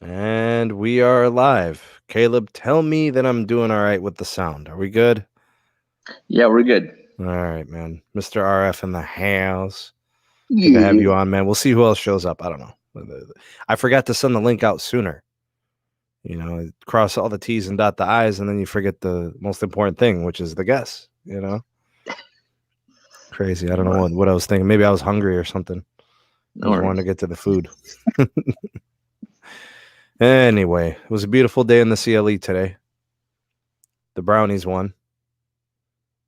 And we are live. Caleb, tell me that I'm doing all right with the sound. Are we good? Yeah, we're good. All right, man. Mr. RF in the house. Good to have Yeah. you on, man. We'll see who else shows up. I don't know. I forgot to send the link out sooner. You know, cross all the T's and dot the I's, and then you forget the most important thing, which is the guess. You know? Crazy. I don't know what I was thinking. Maybe I was hungry or something. I just wanted to get to the food. Anyway, it was a beautiful day in the CLE today. The Brownies won.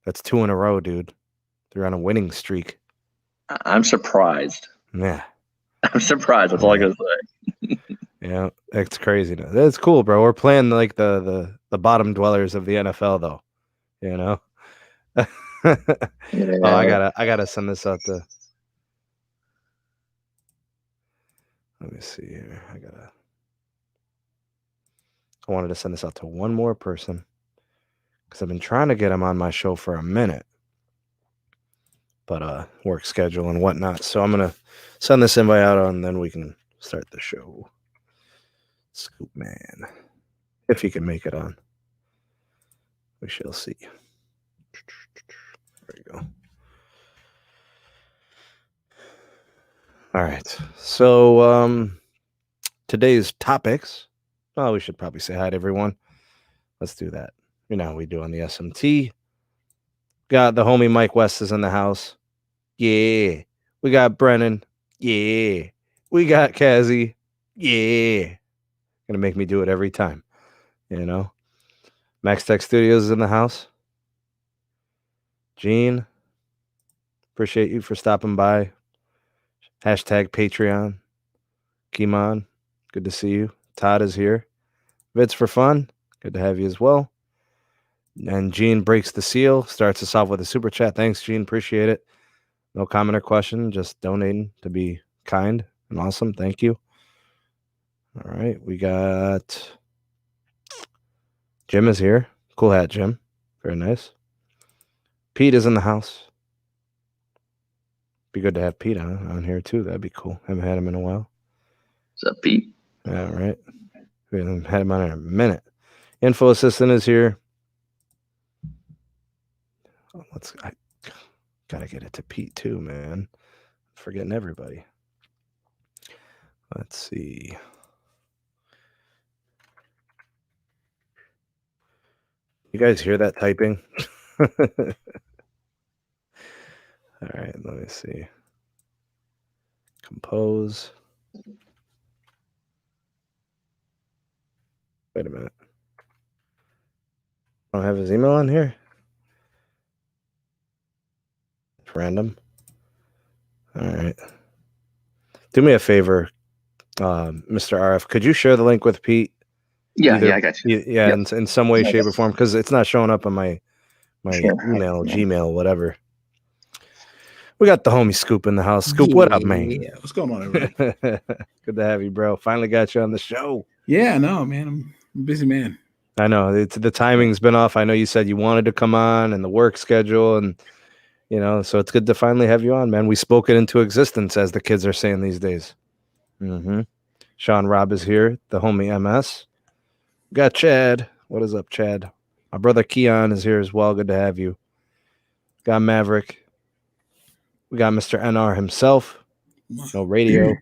That's 2 in a row, dude. They're on a winning streak. I'm surprised. Yeah. I'm surprised. That's all I gotta say. Yeah, it's crazy. That's cool, bro. We're playing like the bottom dwellers of the NFL, though. You know. Yeah. Oh, I gotta send this out to. Let me see here. I wanted to send this out to one more person because I've been trying to get him on my show for a minute, but work schedule and whatnot. So I'm gonna send this invite out, and then we can start the show. Scoop Man, if he can make it on, we shall see. There you go. All right. So today's topics. Well, we should probably say hi to everyone. Let's do that. You know how we do on the SMT. Got the homie Mike West is in the house. Yeah. We got Brennan. Yeah. We got Kazzy. Yeah. Gonna make me do it every time. You know. Max Tech Studios is in the house. Gene. Appreciate you for stopping by. Hashtag Patreon. Kimon. Good to see you. Todd is here. Vids for fun. Good to have you as well. And Gene breaks the seal. Starts us off with a super chat. Thanks, Gene. Appreciate it. No comment or question. Just donating to be kind and awesome. Thank you. All right. We got Jim is here. Cool hat, Jim. Very nice. Pete is in the house. Be good to have Pete on here too. That'd be cool. Haven't had him in a while. What's up, Pete? All right. We haven't had him on in a minute. Info assistant is here. I gotta get it to Pete too, man. Forgetting everybody. Let's see. You guys hear that typing? All right, let me see. Compose. Wait a minute. I don't have his email on here. It's random. All right. Do me a favor, Mr. RF. Could you share the link with Pete? Yeah, I got you. Yeah, yep. in some way, shape, or form, because it's not showing up on my email, Gmail, whatever. We got the homie Scoop in the house. Scoop, what up, man? Yeah, what's going on, everybody? Good to have you, bro. Finally got you on the show. Yeah, no, man. I'm a busy man. I know. The timing's been off. I know you said you wanted to come on and the work schedule, and so it's good to finally have you on, man. We spoke it into existence, as the kids are saying these days. Mm-hmm. Sean Robb is here, the homie MS. We got Chad. What is up, Chad? My brother Keon is here as well. Good to have you. Got Maverick. We got Mr. NR himself. No radio.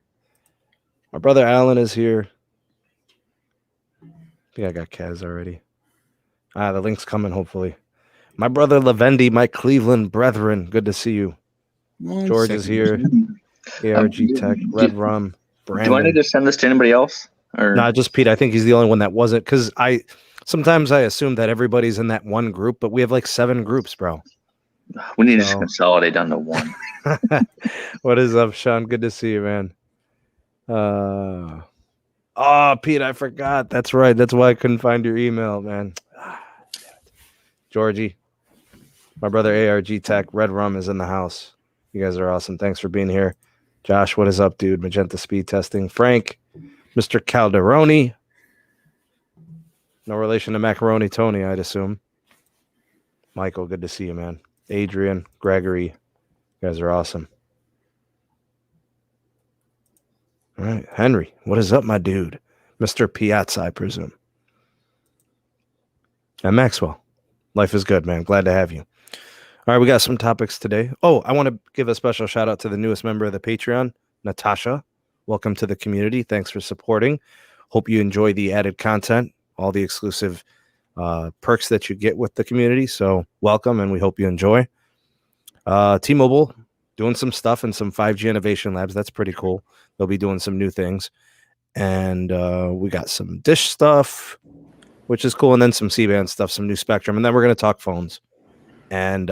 My brother Alan is here. I think I got Kaz already. The link's coming, hopefully. My brother Lavendi, my Cleveland brethren. Good to see you. George is here. ARG Tech, Red Rum, Brandon. Do I need to send this to anybody else? No, just Pete. I think he's the only one that wasn't, because sometimes I assume that everybody's in that one group, but we have like 7 groups, bro. We need to consolidate down to one. What is up, Sean? Good to see you, man. Pete, I forgot. That's right. That's why I couldn't find your email, man. Georgie, my brother ARG Tech, Red Rum is in the house. You guys are awesome. Thanks for being here. Josh, what is up, dude? Magenta speed testing. Frank, Mr. Calderoni. No relation to Macaroni Tony, I'd assume. Michael, good to see you, man. Adrian, Gregory, you guys are awesome. All right, Henry, what is up, my dude? Mr. Piazza, I presume. And Maxwell. Life is good, man. Glad to have you. All right, we got some topics today. Oh, I want to give a special shout out to the newest member of the Patreon, Natasha. Welcome to the community. Thanks for supporting. Hope you enjoy the added content, all the exclusive perks that you get with the community. So welcome, and we hope you enjoy. T-Mobile doing some stuff in some 5G innovation labs. That's pretty cool. They'll be doing some new things. And we got some Dish stuff, which is cool. And then some C-band stuff, some new Spectrum. And then we're going to talk phones. And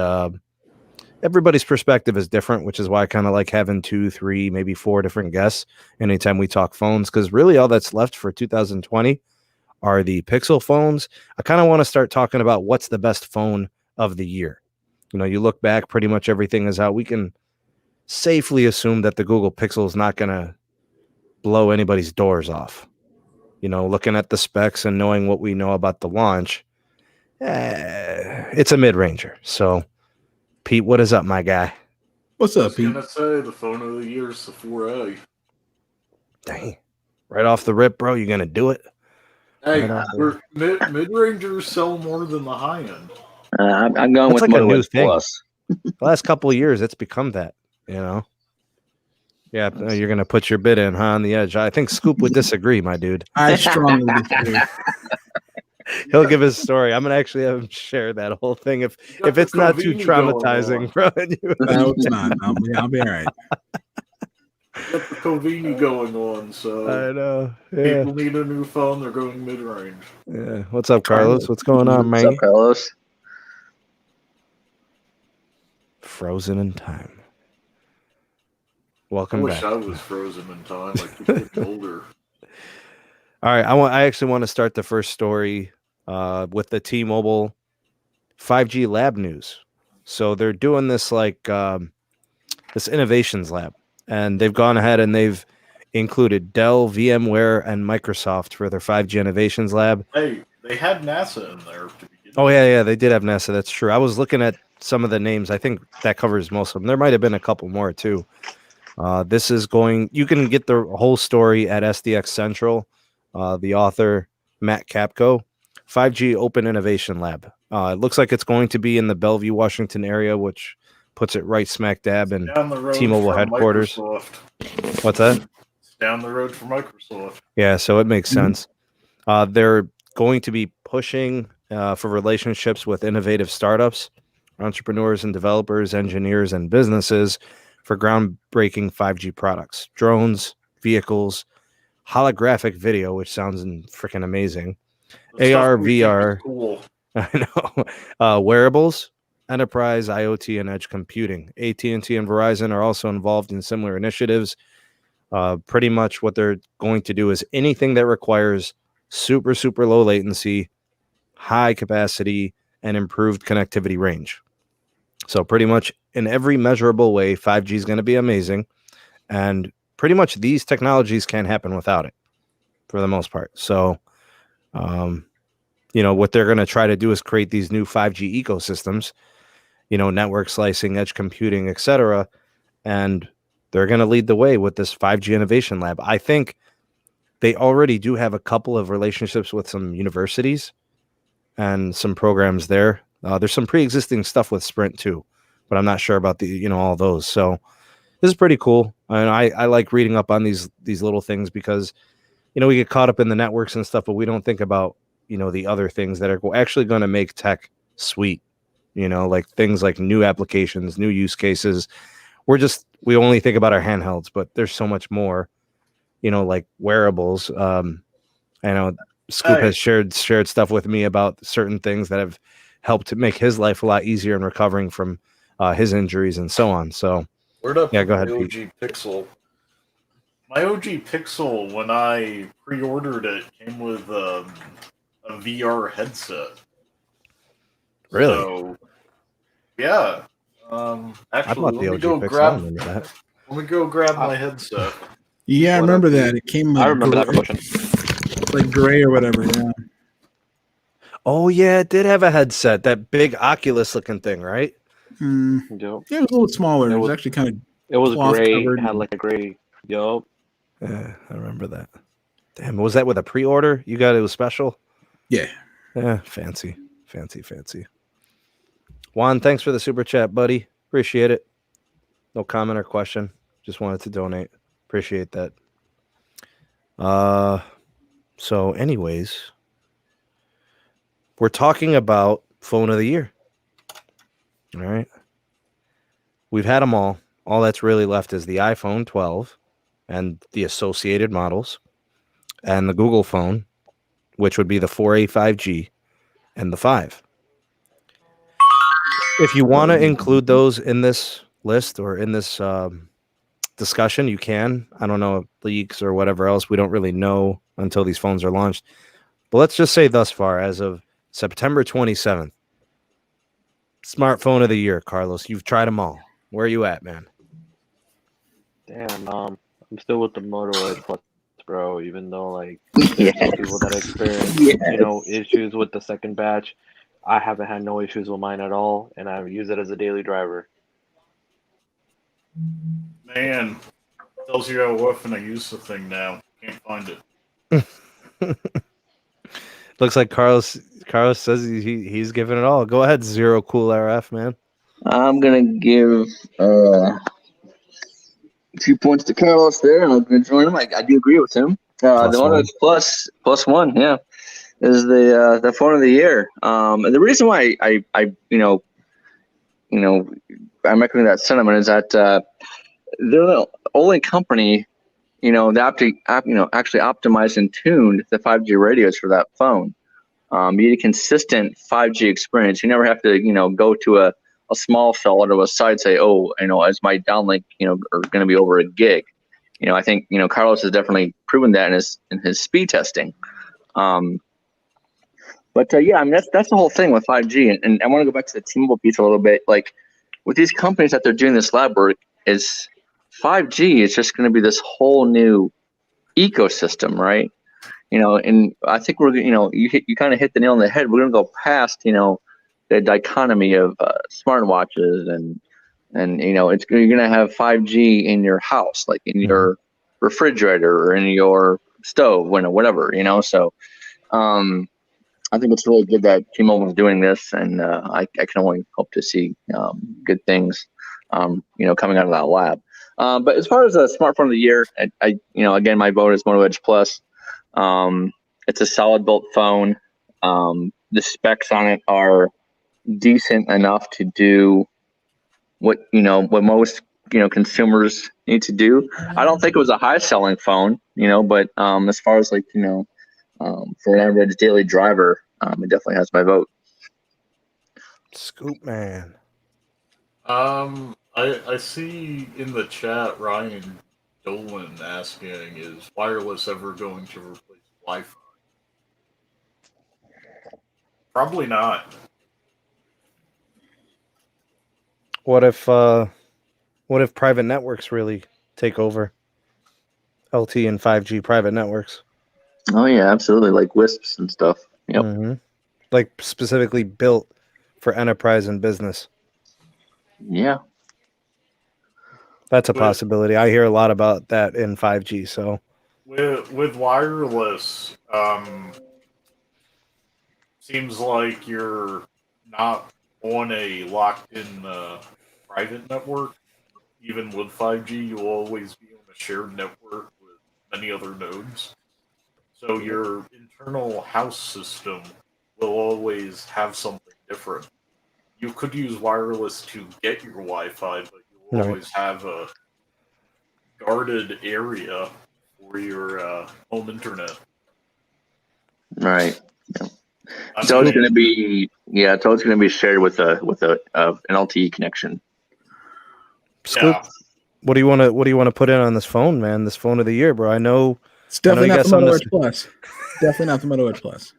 everybody's perspective is different, which is why I kind of like having 2, 3, maybe 4 different guests anytime we talk phones. Because really all that's left for 2020 are the Pixel phones. I kind of want to start talking about what's the best phone of the year. You know, you look back, pretty much everything is out. We can safely assume that the Google Pixel is not going to blow anybody's doors off. You know, looking at the specs and knowing what we know about the launch, it's a mid-ranger. So, Pete, what is up, my guy? What's up, Pete? I was going to say the phone of the year is the 4A. Dang. Right off the rip, bro, you going to do it? Hey, mid-rangers sell more than the high end. I'm going That's with like a new MotoX thing. Plus. The last couple of years, it's become that, you know? Yeah, you're going to put your bid in, huh, on the edge. I think Scoop would disagree, my dude. I strongly disagree. He'll give his story. I'm going to actually have him share that whole thing if it's not too traumatizing, bro. No, it's not. I'll be all right. Got the Covini going on, so I know. Yeah. people need a new phone. They're going mid-range. Yeah. What's up, Carlos? What's going on, man? What's up, Carlos? Frozen in time. I Welcome wish back. I was frozen in time, like people getting older. All right, I actually want to start the first story with the T-Mobile 5G lab news. So they're doing this this innovations lab, and they've gone ahead and they've included Dell, VMware, and Microsoft for their 5G innovations lab. Hey, they had NASA in there to begin. Oh yeah, they did have NASA. That's true. I was looking at some of the names. I think that covers most of them. There might have been a couple more too. This is going. You can get the whole story at SDX Central. The author Matt Capko, 5G Open Innovation Lab. It looks like it's going to be in the Bellevue, Washington area, which puts it right smack dab in T-Mobile headquarters. Microsoft. What's that? It's down the road from Microsoft. Yeah, so it makes sense. They're going to be pushing for relationships with innovative startups, entrepreneurs and developers, engineers and businesses for groundbreaking 5G products, drones, vehicles, holographic video, which sounds freaking amazing, AR, VR, cool. I know, wearables, enterprise, IoT, and edge computing. AT&T and Verizon are also involved in similar initiatives. Pretty much what they're going to do is anything that requires super, super low latency, high capacity, and improved connectivity range. So pretty much in every measurable way, 5G is going to be amazing. And pretty much these technologies can't happen without it for the most part. So, what they're going to try to do is create these new 5G ecosystems, network slicing, edge computing, etc. And they're going to lead the way with this 5G Innovation Lab. I think they already do have a couple of relationships with some universities and some programs there. There's some pre-existing stuff with Sprint too, but I'm not sure about all those. So this is pretty cool. And I like reading up on these little things because, we get caught up in the networks and stuff, but we don't think about, the other things that are actually going to make tech sweet, like things like new applications, new use cases. We only think about our handhelds, but there's so much more, like wearables. I know Scoop has shared stuff with me about certain things that have helped to make his life a lot easier in recovering from his injuries and so on. So, go ahead, Pete. OG Pixel. My OG Pixel, when I pre-ordered it, came with a VR headset. Really? So, yeah. Actually, let me go grab my headset. Yeah, I remember that. It came. I remember that promotion. Like gray or whatever. Yeah. Oh yeah, it did have a headset, that big Oculus looking thing, right? Yeah, it was a little smaller. It was actually kind of. It was gray. Covered. It had like a gray. Yup. Yeah, I remember that. Damn, was that with a pre-order? You got it was special? Yeah. Yeah, fancy. Juan, thanks for the super chat, buddy. Appreciate it. No comment or question. Just wanted to donate. Appreciate that. So anyways, we're talking about phone of the year. All right. We've had them all. All that's really left is the iPhone 12 and the associated models and the Google phone, which would be the 4A 5G and the 5. If you want to include those in this list or in this discussion, you can. I don't know, leaks or whatever else. We don't really know until these phones are launched. But let's just say thus far, as of September 27th, smartphone of the year, Carlos. You've tried them all. Where are you at, man? Damn, I'm still with the Moto Edge Plus, bro. Even though like Yes. some people that experience Yes. issues with the second batch, I haven't had no issues with mine at all, and I use it as a daily driver. Man, tells you how often I use the thing now. Can't find it. Looks like Carlos says he's giving it all. Go ahead, Zero Cool RF, man. I'm gonna give 2 points to Carlos there. I'm gonna join him. I do agree with him. The Moto Edge plus one, yeah, is the phone of the year. And the reason why I'm echoing that sentiment is that they're the only company that actually optimized and tuned the 5G radios for that phone. You need a consistent 5G experience. You never have to go to a small cell or to a site say, as my downlink are going to be over a gig. I think Carlos has definitely proven that in his speed testing. But that's the whole thing with 5G. And I want to go back to the T-Mobile piece a little bit. Like with these companies that they're doing this lab work, is 5G is just going to be this whole new ecosystem, right? And I think you kind of hit the nail on the head. We're going to go past the dichotomy of smartwatches and you're going to have 5G in your house, like in your refrigerator or in your stove, whatever. So I think it's really good that T-Mobile is doing this, and I can only hope to see good things coming out of that lab. But as far as the smartphone of the year, I again, my vote is Moto Edge Plus. It's a solid built phone. The specs on it are decent enough to do what most consumers need to do. I don't think it was a high selling phone, but as far as for an average daily driver, it definitely has my vote. Scoop man. I see in the chat Ryan Dolan asking, is wireless ever going to replace Wi-Fi? Probably not. What if private networks really take over? LTE and 5G private networks. Oh yeah, absolutely, like WISPs and stuff. Yep. Mm-hmm. Like specifically built for enterprise and business. Yeah. That's a possibility. I hear a lot about that in 5G. So with wireless, seems like you're not on a locked-in private network. Even with 5G, you'll always be on a shared network with many other nodes. So your internal house system will always have something different. You could use wireless to get your Wi-Fi, but you'll always have a guarded area for your home internet. Right. Yeah. So it's going to be it's always going to be shared with an LTE connection. Scoop, what do you want to put in on this phone, man? This phone of the year, bro. I know it's definitely not the Moto Edge Plus. Definitely not the Moto Edge Plus.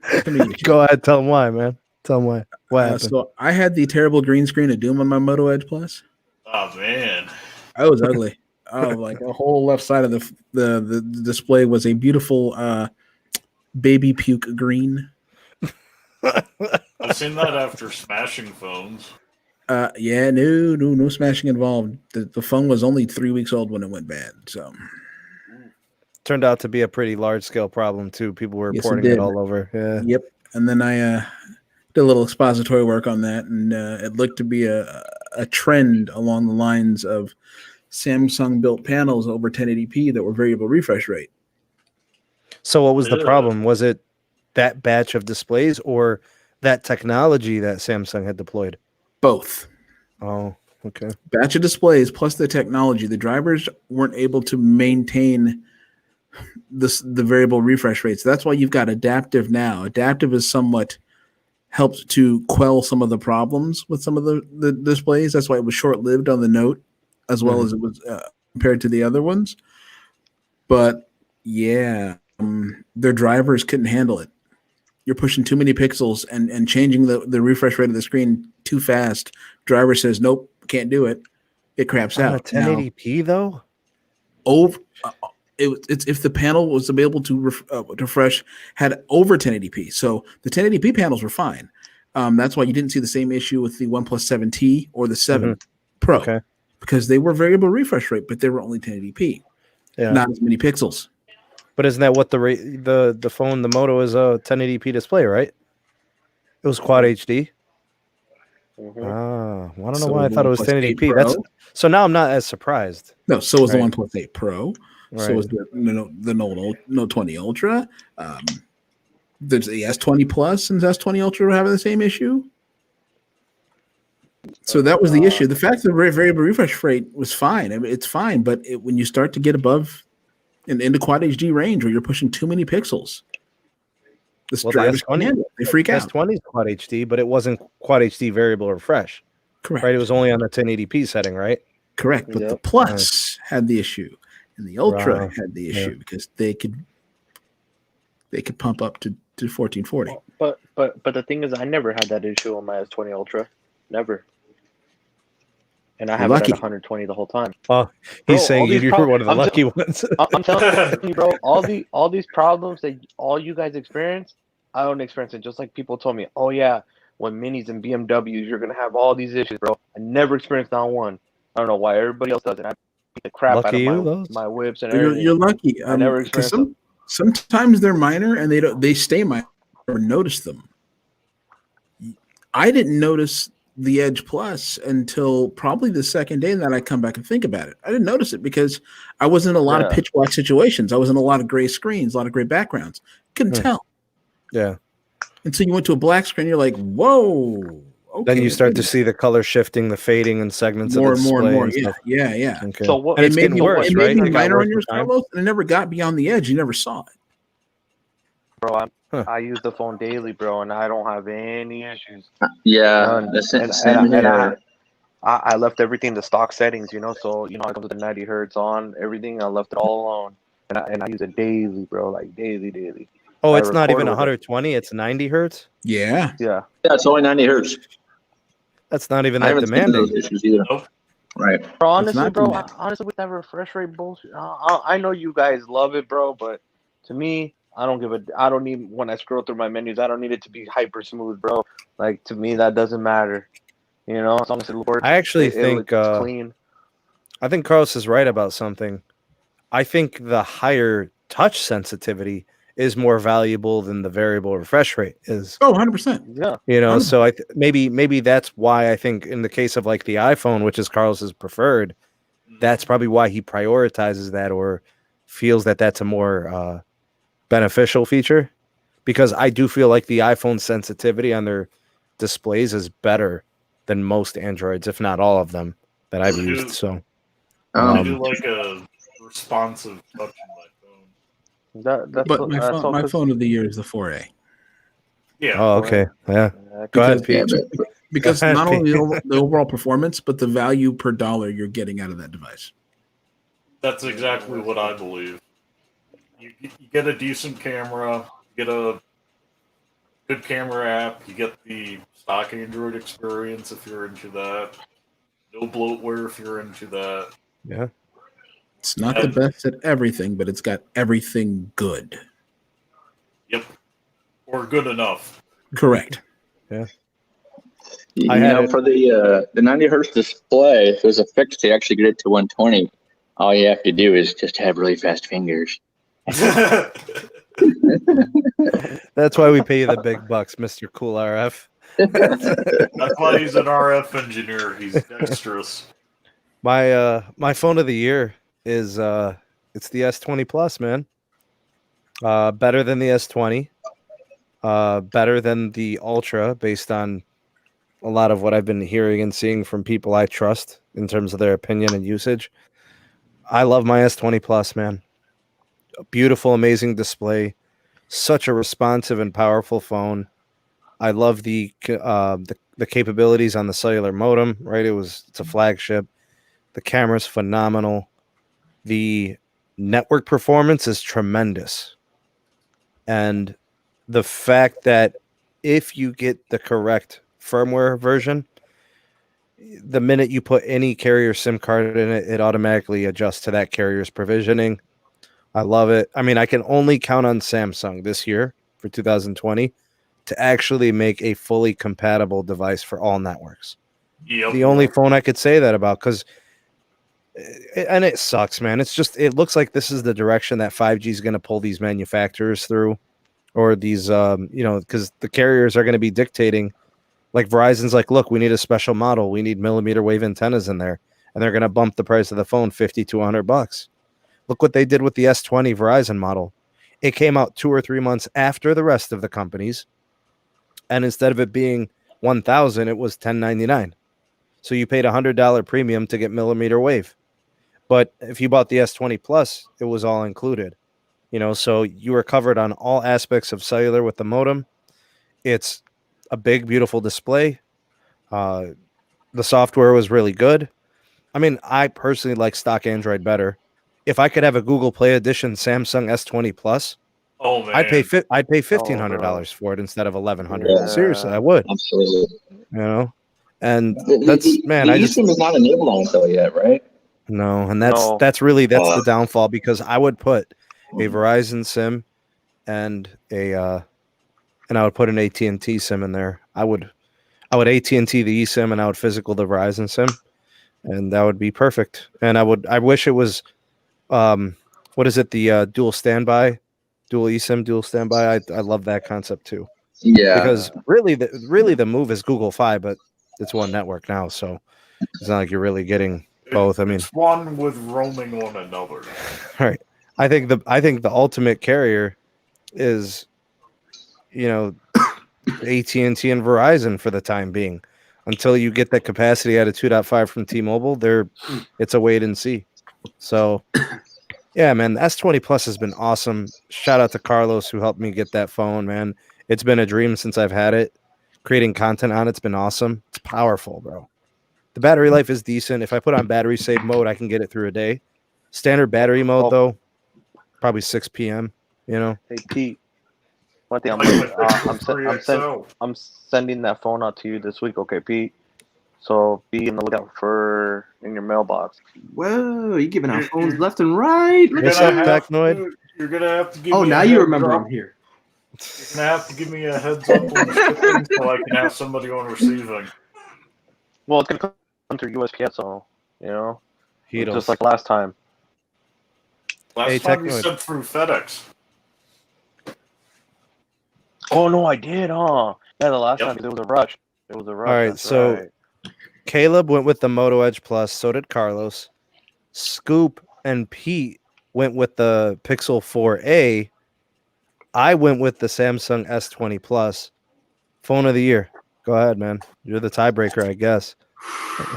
Go ahead, tell them why, man. Tell them why. What happened? So I had the terrible green screen of Doom on my Moto Edge Plus. Oh man, I was ugly. Like the whole left side of the display was a beautiful baby puke green. I've seen that after smashing phones. No smashing involved. The phone was only 3 weeks old when it went bad. So turned out to be a pretty large scale problem too. People were Yes, reporting it it did. all over. Yeah. Yep. And then I did a little expository work on that, and it looked to be a trend along the lines of Samsung built panels over 1080p that were variable refresh rate. So what was the Yeah. problem? Was it that batch of displays or that technology that Samsung had deployed? Both. Oh, okay. Batch of displays plus the technology. The drivers weren't able to maintain the variable refresh rates. That's why you've got adaptive now. Adaptive is somewhat helped to quell some of the problems with some of the displays. That's why it was short-lived on the Note as well as it was compared to the other ones. But yeah, their drivers couldn't handle it. You're pushing too many pixels and changing the refresh rate of the screen too fast. Driver says, nope, can't do it. It craps On a out. 1080p though? It's if the panel was able to refresh had over 1080p. So the 1080p panels were fine. That's why you didn't see the same issue with the OnePlus 7T or the 7 Pro. Okay. Because they were variable refresh rate, but they were only 1080p. Yeah. Not as many pixels. But isn't that what the phone, the Moto is a 1080p display, right? It was quad HD. Mhm. Ah, well, I don't So know why I the thought it was OnePlus 8 1080p. Pro- That's so now I'm not as surprised. No, so was Right. the OnePlus 8 Pro. So Right. was the Note 20 Ultra. There's the S20 Plus and S20 Ultra were having the same issue. So that was the issue. The fact that the variable refresh rate was fine. I mean, it's fine, but when you start to get above and into quad HD range where you're pushing too many pixels, the Well, the drivers can't S20 handle it. They freak out. S20 is quad HD, but it wasn't quad HD variable refresh, Correct. right? It was only on the 1080p setting, right? Correct. But the Yep. Plus had the issue, and the Ultra Wow. had the Yeah. issue because they could pump up to 1440. But the thing is, I never had that issue on my S20 Ultra, never. And I have it Lucky. at 120 the whole time. Oh, Bro, he's all saying these you were one of the I'm lucky ones. I'm telling you, bro, all these problems that all you guys experience, I don't experience it. Just like people told me, oh yeah, when minis and BMWs, you're gonna have all these issues, bro. I never experienced that one. I don't know why everybody else does it. I beat the crap Lucky you, out of those. my whips and You're, everything. you're lucky. I never Because experienced them. sometimes they're minor and they stay minor. I never notice them. I didn't notice the Edge Plus until probably the second day that I come back and think about it. I didn't notice it because I was in a lot of Yeah. pitch black situations. I was in a lot of gray screens, a lot of gray backgrounds. Couldn't Hmm. tell Yeah. until you went to a black screen. You're like, whoa. Okay, Then you start to see the color shifting, the fading and segments more of and the more and display more. stuff. Yeah. Okay. So what? And it's may getting be, worse, it right? may be It got minor worse on yours, with time? Carlos, and it never got beyond the edge. You never saw it. Bro, Huh. I use the phone daily, bro, and I don't have any issues. Yeah, None. that's And same here. I left everything the stock settings, so I go to the 90 hertz on everything. I left it all alone, and I use it daily, bro, like daily. Oh, I it's not even recorded with it. 120, it's 90 hertz. Yeah. Yeah, Yeah, it's only 90 hertz. That's not even I that haven't seen those demanding. issues either. Nope. Right. bro. Honestly, not bro. demanding. Honestly, with that refresh rate bullshit, I know you guys love it, bro, but to me, I don't give a. I don't need when I scroll through my menus. I don't need it to be hyper smooth, bro. Like to me, that doesn't matter. As long as it works. I actually it think looks clean. I think Carlos is right about something. I think the higher touch sensitivity is more valuable than the variable refresh rate is. Oh, 100%. Yeah. So maybe that's why I think in the case of like the iPhone, which is Carlos's preferred, that's probably why he prioritizes that or feels that that's a more beneficial feature, because I do feel like the iPhone sensitivity on their displays is better than most Androids, if not all of them that I've used. So I do like a responsive touch on my phone. That's But what- my that's all phone, 'cause- phone of the year is the 4A. Yeah. oh, okay, yeah. Go ahead, Because- Pete. Because Go ahead, not only Pete. the overall performance, but the value per dollar you're getting out of that device. That's exactly what I believe. You get a decent camera, you get a good camera app, you get the stock Android experience if you're into that. No bloatware if you're into that. Yeah. It's not the best at everything, but it's got everything good. Yep. Or good enough. Correct. I had it- For the 90 hertz display, if there's a fix to actually get it to 120, all you have to do is just have really fast fingers. That's why we pay you the big bucks, Mr. Cool RF. That's why he's an RF engineer. He's dexterous. My phone of the year is it's the S20 Plus, man. Better than the S20. Better than the Ultra, based on a lot of what I've been hearing and seeing from people I trust in terms of their opinion and usage. I love my S20 Plus, man. A beautiful, amazing display. Such a responsive and powerful phone. I love the capabilities on the cellular modem, right? It's a flagship. The camera's phenomenal. The network performance is tremendous. And the fact that if you get the correct firmware version, the minute you put any carrier SIM card in it, it automatically adjusts to that carrier's provisioning. I love it. I mean, I can only count on Samsung this year for 2020 to actually make a fully compatible device for all networks. Yep. The only phone I could say that about, because and it sucks, man. It's just, it looks like this is the direction that 5G is going to pull these manufacturers through, or these, because the carriers are going to be dictating. Like Verizon's like, look, we need a special model. We need millimeter wave antennas in there, and they're going to bump the price of the phone $50 to $100. Look what they did with the S20 Verizon model. It came out 2 or 3 months after the rest of the companies, and instead of it being $1,000, it was $1,099. So you paid $100 premium to get millimeter wave. But if you bought the S20 Plus, it was all included. So you were covered on all aspects of cellular with the modem. It's a big, beautiful display. The software was really good. I mean, I personally like stock Android better. If I could have a Google Play Edition Samsung S20 Plus, Oh man, I'd pay $1,500 for it instead of $1,100. Yeah. Seriously, I would. Absolutely. And The eSIM is not enabled on it though yet, right? No, and No. that's the downfall, because I would put a Verizon SIM and I would put an AT&T SIM in there. I would AT&T the eSIM, and I would physical the Verizon SIM, and that would be perfect. And I wish it was what is it, the dual standby, dual eSIM, dual standby. I love that concept too. Yeah. Because really the move is Google Fi, but it's one network now, so it's not like you're really getting both. I mean, it's one with roaming on another. all right. I think the ultimate carrier is, AT&T and Verizon for the time being, until you get that capacity out of 2.5 from T-Mobile. It's a wait and see. So, yeah, man, the S20 Plus has been awesome. Shout out to Carlos, who helped me get that phone, man. It's been a dream since I've had it. Creating content on it's been awesome. It's powerful, bro. The battery life is decent. If I put on battery save mode, I can get it through a day. Standard battery mode, though, probably 6 p.m. Hey Pete, one thing I'm sending that phone out to you this week, okay, Pete? So be on the lookout for in your mailbox. Whoa, you giving out phones left and right? What's up, Technoid? You're gonna have to give Oh, me now a you heads remember up. I'm here. You're gonna have to give me a heads up on the shipping so I can have somebody on receiving. Well, it's gonna come through USPS, so Heatles. just like last time. Last time you Technoid. sent through FedEx. Oh no, I did, huh? Yeah, the last Yep. time, 'cause it was a rush. It was a rush. All right, that's so right. Caleb went with the Moto Edge Plus. So did Carlos. Scoop and Pete went with the Pixel 4a. I went with the Samsung S20 Plus. Phone of the year. Go ahead, man. You're the tiebreaker, I guess.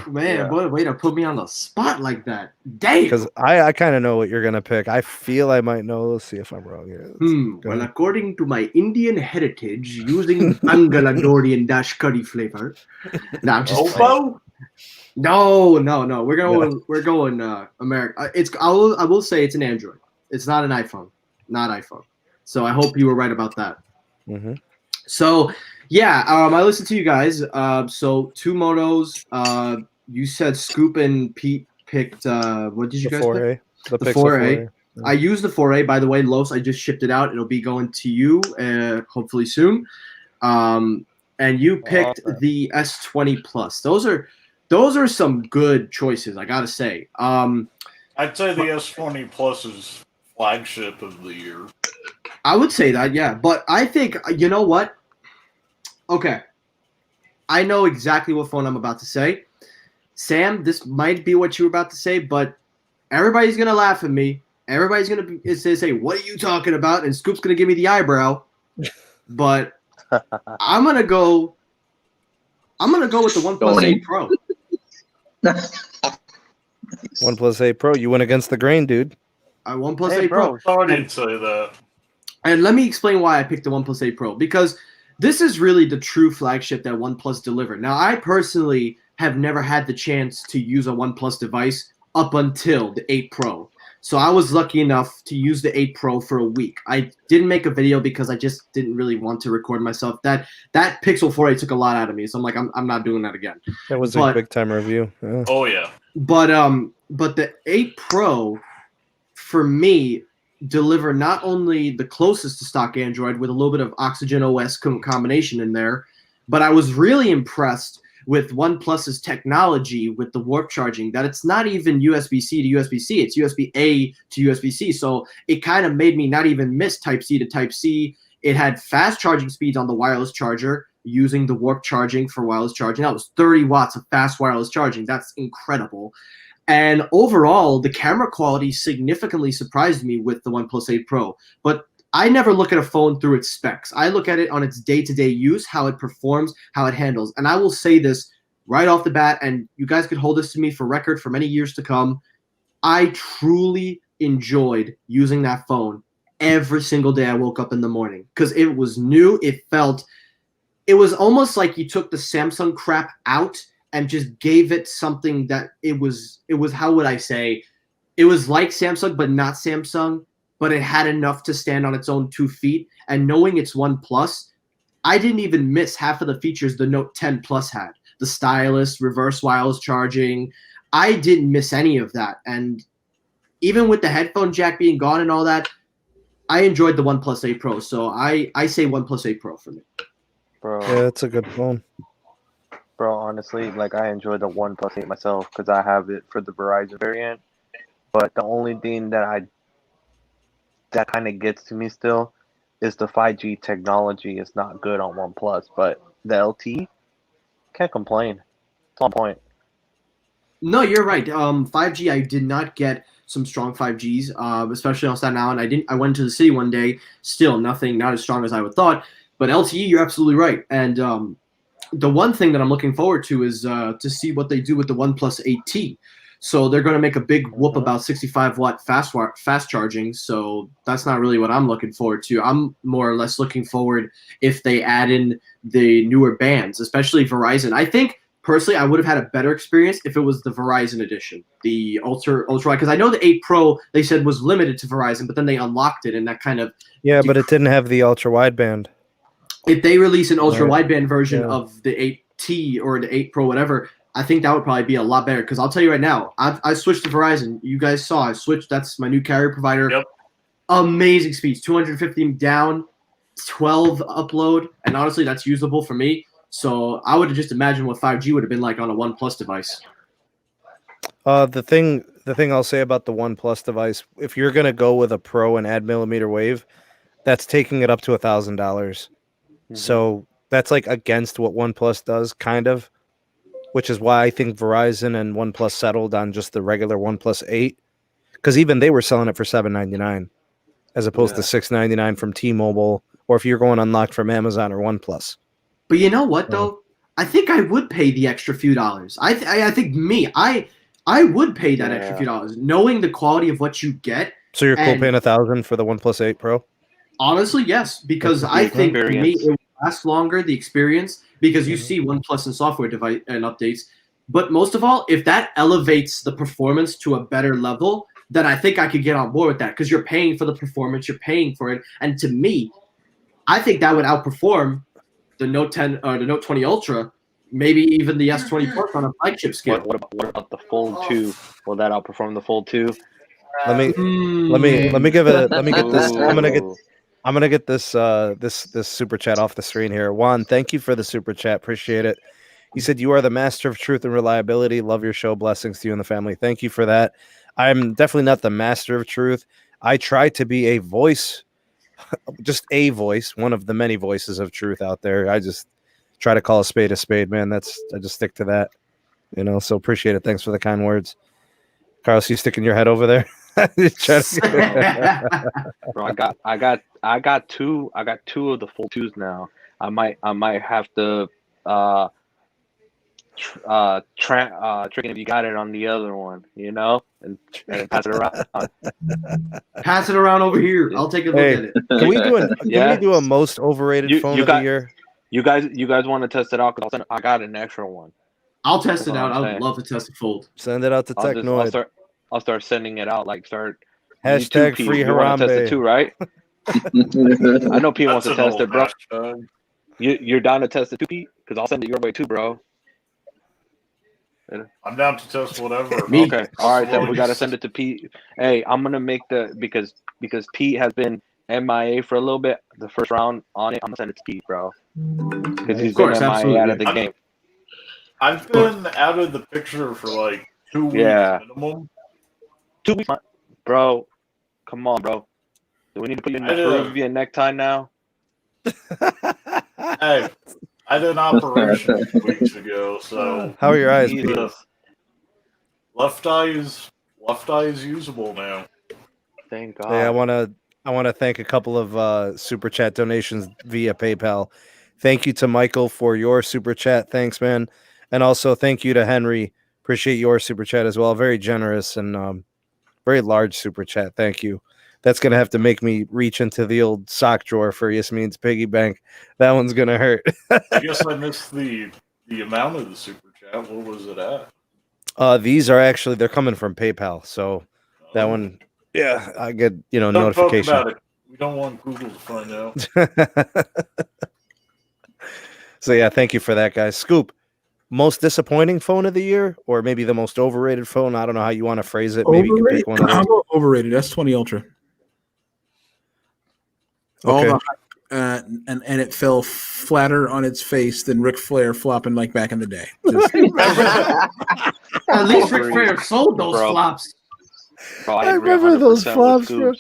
Man, Yeah. boy, way to put me on the spot like that. Damn. Because I kind of know what you're going to pick. I feel I might know. Let's see if I'm wrong here. Go Well, ahead. according to my Indian heritage, using Bangalore dash curry flavor. No, I'm just playing. Opo? No. We're going America. I will say it's an Android. It's not an iPhone. Not iPhone. So I hope you were right about that. Mm-hmm. So yeah, I listened to you guys. So 2 motos. You said Scoop and Pete picked. What did you The guys pick? 4A. The The Pixel 4A. I used the 4A, by the way, Los. I just shipped it out. It'll be going to you hopefully soon. And you picked Awesome. the S20 Plus. Those are some good choices, I gotta say. I'd say the S20 Plus is flagship of the year. I would say that, yeah. But I think, you know what? Okay. I know exactly what phone I'm about to say. Sam, this might be what you were about to say, but everybody's going to laugh at me. Everybody's going to say, what are you talking about? And Scoop's going to give me the eyebrow. But I'm going to go with the OnePlus 8 Pro. OnePlus 8 Pro. You went against the grain, dude. OnePlus Hey, 8 Pro. I didn't say that. And let me explain why I picked the OnePlus 8 Pro. Because this is really the true flagship that OnePlus delivered. Now, I personally have never had the chance to use a OnePlus device up until the 8 Pro. So I was lucky enough to use the 8 Pro for a week. I didn't make a video because I just didn't really want to record myself. That Pixel 4a took a lot out of me. So I'm like, I'm not doing that again. That was a big time review. Yeah. Oh yeah. But the 8 Pro, for me, deliver not only the closest to stock Android with a little bit of Oxygen OS combination in there, but I was really impressed with OnePlus's technology with the warp charging, that it's not even USB-C to USB-C, it's USB-A to USB-C. So it kind of made me not even miss Type-C to Type-C. It had fast charging speeds on the wireless charger using the warp charging for wireless charging. That was 30 watts of fast wireless charging. That's incredible. And overall, the camera quality significantly surprised me with the OnePlus 8 Pro. But I never look at a phone through its specs. I look at it on its day-to-day use, how it performs, how it handles. And I will say this right off the bat, and you guys could hold this to me for record for many years to come. I truly enjoyed using that phone every single day I woke up in the morning because it was new. It was almost like you took the Samsung crap out and just gave it something that it was, how would I say, it was like Samsung, but not Samsung, but it had enough to stand on its own 2 feet. And knowing it's OnePlus, I didn't even miss half of the features the Note 10 Plus had. The stylus, reverse wireless charging. I didn't miss any of that. And even with the headphone jack being gone and all that, I enjoyed the OnePlus 8 Pro. So I say OnePlus 8 Pro for me. Bro, Yeah, it's a good phone. bro, honestly, like I enjoy the OnePlus 8 myself because I have it for the Verizon variant. But the only thing that kind of gets to me still is the 5G technology is not good on OnePlus, but the LTE, can't complain. It's on point. No, you're right. 5G, I did not get some strong 5Gs, especially on Staten Island. I went to the city one day, still nothing, not as strong as I would thought. But LTE, you're absolutely right. And the one thing that I'm looking forward to is to see what they do with the OnePlus 8T. So they're going to make a big whoop about 65-watt fast charging. So that's not really what I'm looking forward to. I'm more or less looking forward if they add in the newer bands, especially Verizon. I think personally I would have had a better experience if it was the Verizon edition, the ultra because I know the 8 Pro they said was limited to Verizon, but then they unlocked it and that kind of but it didn't have the ultra wideband. If they release an ultra wideband version of the 8T or the 8 Pro, whatever, I think that would probably be a lot better. Because I'll tell you right now, I switched to Verizon. You guys saw I switched. That's my new carrier provider. Yep. Amazing speeds, 250 down, 12 upload, and honestly, that's usable for me. So I would just imagine what 5G would have been like on a OnePlus device. The thing I'll say about the OnePlus device, if you're gonna go with a Pro and add millimeter wave, that's taking it up to $1,000. So that's like against what OnePlus does, kind of, which is why I think Verizon and OnePlus settled on just the regular OnePlus 8, because even they were selling it for $799 as opposed to $699 from T-Mobile, or if you're going unlocked from Amazon or OnePlus. But you know what though? I think I would pay the extra few dollars. I think I would pay that extra few dollars, knowing the quality of what you get. So you're cool paying $1,000 for the OnePlus 8 Pro? Honestly, yes, because I think for me it will last longer, the experience, because you see OnePlus and software device and updates. But most of all, if that elevates the performance to a better level, then I think I could get on board with that, because you're paying for the performance, you're paying for it. And to me, I think that would outperform the Note 10 or the Note 20 Ultra, maybe even the S20 Plus on a flagship scale. What about the Fold 2? Will that outperform the Fold 2? Let me get this. I'm gonna get this this super chat off the screen here. Juan, thank you for the super chat. Appreciate it. He said, "You are the master of truth and reliability. Love your show. Blessings to you and the family." Thank you for that. I'm definitely not the master of truth. I try to be a voice, just a voice, one of the many voices of truth out there. I just try to call a spade, man. I just stick to that, so appreciate it. Thanks for the kind words. Carlos, you sticking your head over there? Bro, I got two of the full twos now. I might have to tricking if you got it on the other one, and pass it around. Pass it around over here. I'll take a look at it. Can we do a most overrated phone of the year? You guys want to test it out? Because I got an extra one. I'll test it out. I would love to test the fold. Send it out to Technoid. I'll start sending it out. Hashtag free Harambe. Test it too, right? I know Pete wants to test it, bro. You're down to test it too, Pete? Because I'll send it your way too, bro. I'm down to test whatever. Okay, all right, then we gotta send it to Pete. Hey, I'm gonna make because Pete has been MIA for a little bit. The first round on it, I'm gonna send it to Pete, bro. Because he's been MIA out of the game. I've been out of the picture for like 2 weeks minimum. 2 weeks, bro. Come on, bro. Do we need to put you in the Peruvian necktie now? Hey, I did an operation 2 weeks ago, so how are your eyes, Pete? Left eye is usable now. Thank God. Hey, I want to thank a couple of super chat donations via PayPal. Thank you to Michael for your super chat. Thanks, man. And also thank you to Henry. Appreciate your super chat as well. Very generous and very large super chat. Thank you. That's going to have to make me reach into the old sock drawer for Yasmin's piggy bank. That one's going to hurt. I guess I missed the amount of the super chat. What was it at? These are actually, they're coming from PayPal. So that one, yeah, I get, notification. Talk about it. We don't want Google to find out. So yeah, thank you for that, guys. Scoop, most disappointing phone of the year, or maybe the most overrated phone? I don't know how you want to phrase it. Maybe you can pick one of those. I'll go overrated. S20 Ultra. Okay. And it fell flatter on its face than Ric Flair flopping like back in the day. At least Ric Flair sold those flops. Bro, I remember those flops, bro.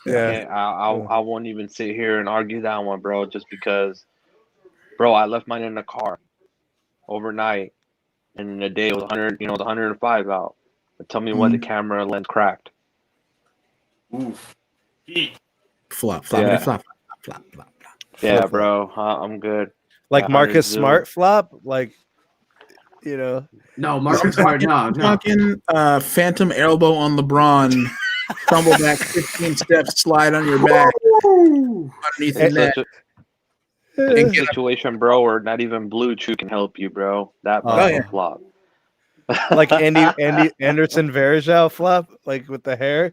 Yeah, I won't even sit here and argue that one, bro, just because, bro, I left mine in the car overnight, and in a day it was 100, 105 out. But tell me when the camera lens cracked. Oof. Flop. Yeah, bro, I'm good. Like Marcus Smart flop, like, No, Marcus Smart, no. Talking phantom elbow on LeBron, tumble back 15 steps, slide on your back. Underneath the net. It's a situation, bro, where not even Blue Chew can help you, bro. That flop. Like Anderson Varejao flop, like with the hair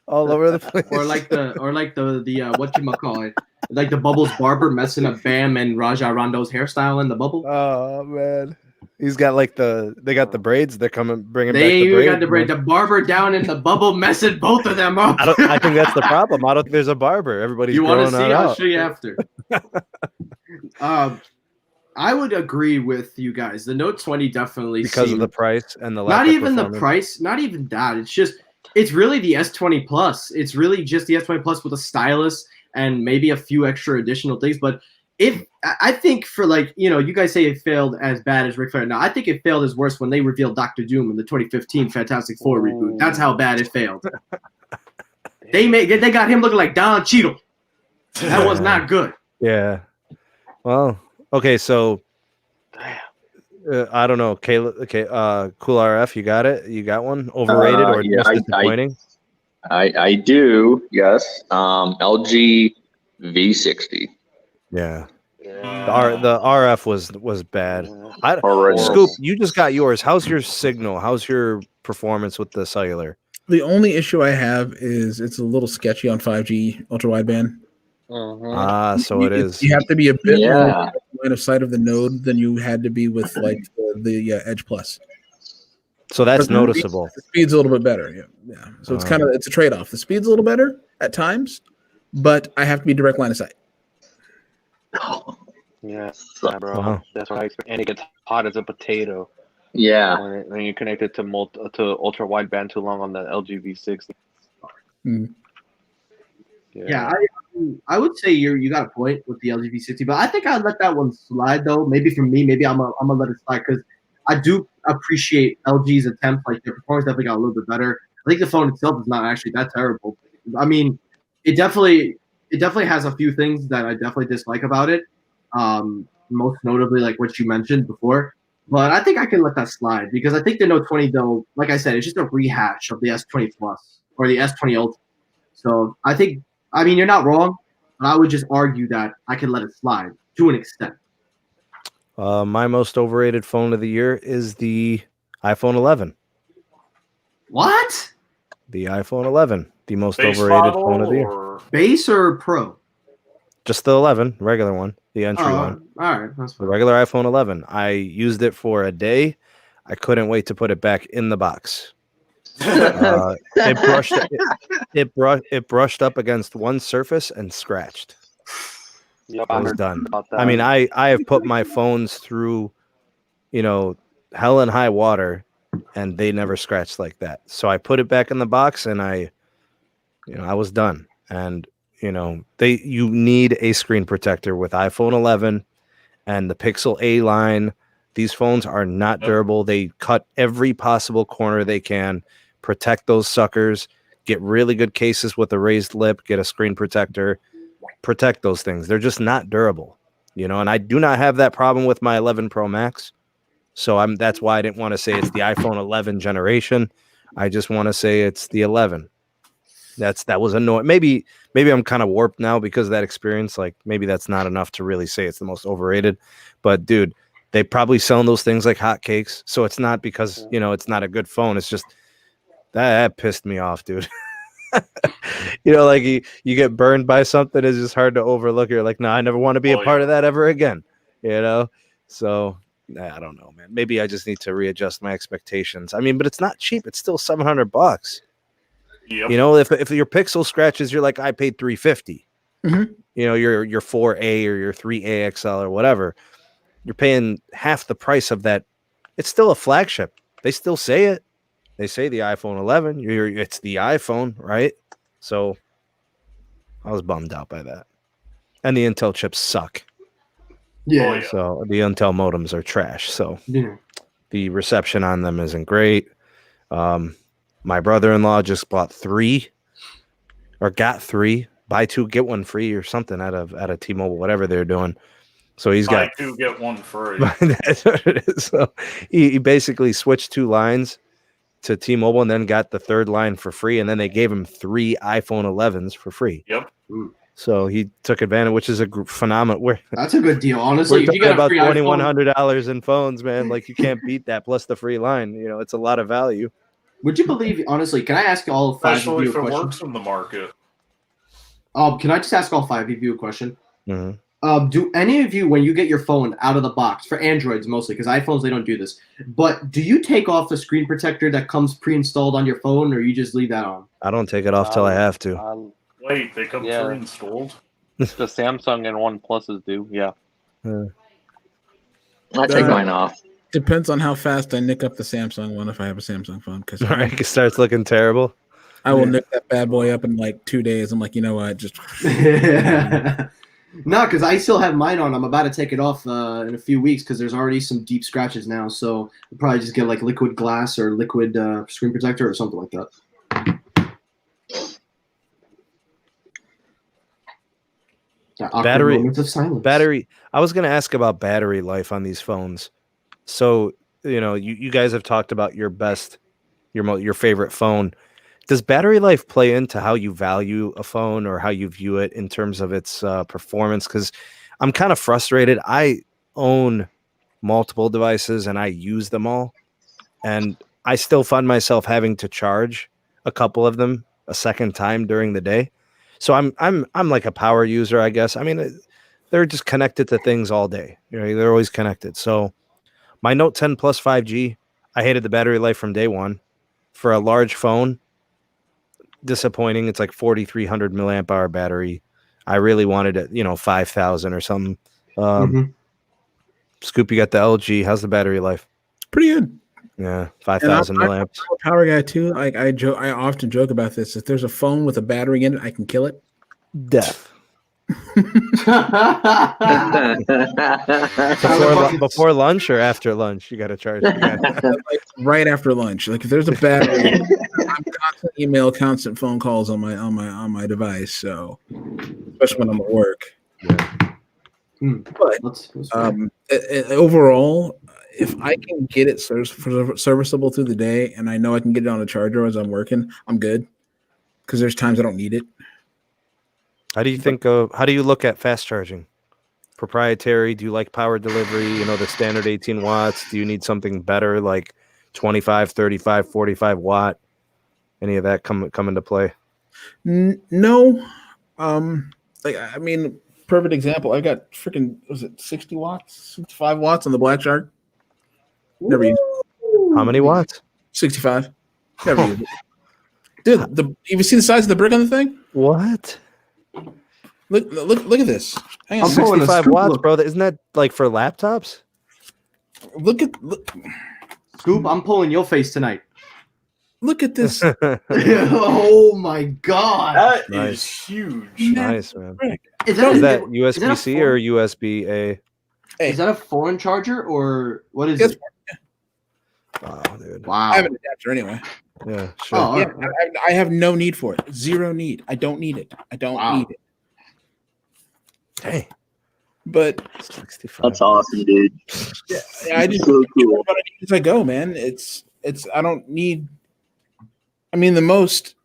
all over the place. Or like the whatchamacallit, like the Bubbles barber messing up Bam and Raja Rondo's hairstyle in the bubble. Oh man, he's got they got the braids. They're bringing back the braids. Got the braid. The barber down in the bubble messing both of them up. I think that's the problem. I don't think there's a barber. Everybody's you want to see? I'll show you after. I would agree with you guys. The Note 20 definitely because of the price and the not even the price, not even that. It's really the S20 Plus. It's really just the S20 Plus with a stylus and maybe a few extra additional things. But I think for you guys say it failed as bad as Ric Flair. Now I think it failed as worse when they revealed Dr. Doom in the 2015 Fantastic Four reboot. That's how bad it failed. They got him looking like Don Cheadle. That was not good. Yeah. Well, okay, so I don't know, Caleb. Okay, Cool RF, you got it? You got one? Overrated or just disappointing? I do, yes. LG V60. Yeah. The RF was bad. Already. Scoop, you just got yours. How's your signal? How's your performance with the cellular? The only issue I have is it's a little sketchy on 5G ultra wideband. So it is. You have to be a bit more line of sight of the node than you had to be with the Edge Plus. So that's noticeable. The speed's a little bit better. Yeah. So it's a trade-off. The speed's a little better at times, but I have to be direct line of sight. Yeah, bro. That's what I expect. And it gets hot as a potato. Yeah. When you connect it to ultra wideband too long on the LG V60. Yeah, I would say you got a point with the LG V60, but I think I'd let that one slide though. Maybe for me, maybe I'm gonna let it slide because I do appreciate LG's attempt. Like their performance definitely got a little bit better. I think the phone itself is not actually that terrible. I mean, it definitely has a few things that I definitely dislike about it. Most notably, like what you mentioned before. But I think I can let that slide because I think the Note 20 though, like I said, it's just a rehash of the S20 Plus or the S20 Ultra. So I think, I mean, you're not wrong, but I would just argue that I can let it slide to an extent. My most overrated phone of the year is the iPhone 11. What? The iPhone 11, the most Base overrated model phone of the year. or Base or Pro? Just the 11, regular one, the entry one. All right, that's The fine. regular iPhone 11. I used it for a day. I couldn't wait to put it back in the box. It brushed up against one surface and scratched. Yep, I I was heard done. about that. I mean, I have put my phones through, hell and high water, and they never scratched like that. So I put it back in the box, and I was done. And you need a screen protector with iPhone 11 and the Pixel A line. These phones are not durable. They cut every possible corner they can. Protect those suckers. Get really good cases with a raised lip. Get a screen protector. Protect those things. They're just not durable, and I do not have that problem with my 11 Pro Max. So that's why I didn't want to say it's the iPhone 11 generation. I just want to say it's the 11. That was annoying. Maybe I'm kind of warped now because of that experience. Like maybe that's not enough to really say it's the most overrated. But dude, they probably selling those things like hotcakes. So it's not because it's not a good phone. It's just that pissed me off, dude. Like you get burned by something, it's just hard to overlook. You're like, no, I never want to be a part of that ever again. So I don't know, man. Maybe I just need to readjust my expectations. I mean, but it's not cheap. It's still $700. Yep. If your Pixel scratches, you're like, I paid $350. Mhm. Your 4A or your 3A XL or whatever. You're paying half the price of that. It's still a flagship. They still say it. They say the iPhone 11. It's the iPhone, right? So I was bummed out by that. And the Intel chips suck. Yeah. yeah. So the Intel modems are trash. So Yeah. the reception on them isn't great. My brother-in-law just got three, buy two, get one free or something out of T-Mobile, whatever they're doing. So he's got buy two, get one free. That's what it is. So he basically switched two lines to T-Mobile and then got the third line for free. And then they gave him 3 iPhone 11s for free. Yep. So he took advantage, which is a phenomenal. That's a good deal, honestly. We're If you talking get a about free iPhone, $2,100 in phones, man. Like you can't beat that plus the free line. It's a lot of value. would you believe? Honestly, can I ask all 5 of Especially you if a it question? works in the market. Can I just ask all 5 of you a question? Mm-hmm. Do any of you, when you get your phone out of the box, for Androids mostly, because iPhones, they don't do this, but do you take off the screen protector that comes pre-installed on your phone, or you just leave that on? I don't take it off till I have to. Wait, they come Yeah. pre-installed? The Samsung and OnePluses do, yeah. I take mine off. Depends on how fast I nick up the Samsung one if I have a Samsung phone. Because Right, it starts looking terrible. I will nick that bad boy up in like 2 days. I'm like, you know what? Just No, because I still have mine on. I'm about to take it off in a few weeks because there's already some deep scratches now. So I'll probably just get like liquid glass or liquid screen protector or something like that. That awkward moment of silence. Battery. I was going to ask about battery life on these phones. So, you guys have talked about your favorite phone. Does battery life play into how you value a phone or how you view it in terms of its performance? Because I'm kind of frustrated. I own multiple devices and I use them all, and I still find myself having to charge a couple of them a second time during the day. So I'm like a power user, I guess. I mean, they're just connected to things all day. They're always connected. So my Note 10 Plus 5G, I hated the battery life from day one. For a large phone, disappointing. It's like 4,300 milliamp hour battery. I really wanted it, 5,000 or something. Scoop, you got the LG. How's the battery life? pretty good. Yeah, And 5,000 I'm milliamps. a power guy too. Like I often joke about this. If there's a phone with a battery in it, I can kill it. Death. Fucking- Before lunch or after lunch, you got to charge. Like right after lunch. Like if there's a battery, I'm constant email, constant phone calls on my device. So especially when I'm at work. But overall, if I can get it serviceable through the day, and I know I can get it on a charger as I'm working, I'm good. Because there's times I don't need it. How do you think of? How do you look at fast charging? Proprietary? Do you like power delivery? You know, the standard 18 watts. Do you need something better, like 25, 35, 45 watt? Any of that come into play? No. Like I mean, perfect example. I got freaking, was it 60 watts, 65 watts on the Black Shark? Never used it. How many watts? 65. Never used it. Dude, you see the size of the brick on the thing? What? Look at this. Hang on. I'm pulling a 65 scoop watts, look. bro. Isn't that like for laptops? Look. Scoop, I'm pulling your face tonight. Look at this. Oh my god. That Nice. is huge. Nice, man. Is Is that a USB-C or USB-A? Is that a foreign charger or what is Yes. it? Wow, dude. Wow. I have an adapter anyway. Yeah, sure. Oh, Yeah, alright. I have no need for it. Zero need. I don't need it. I don't Wow. need it. Hey, But 65. That's awesome, dude. yeah, I just So cool. what I need as I go, man. It's I don't need. I mean, the most.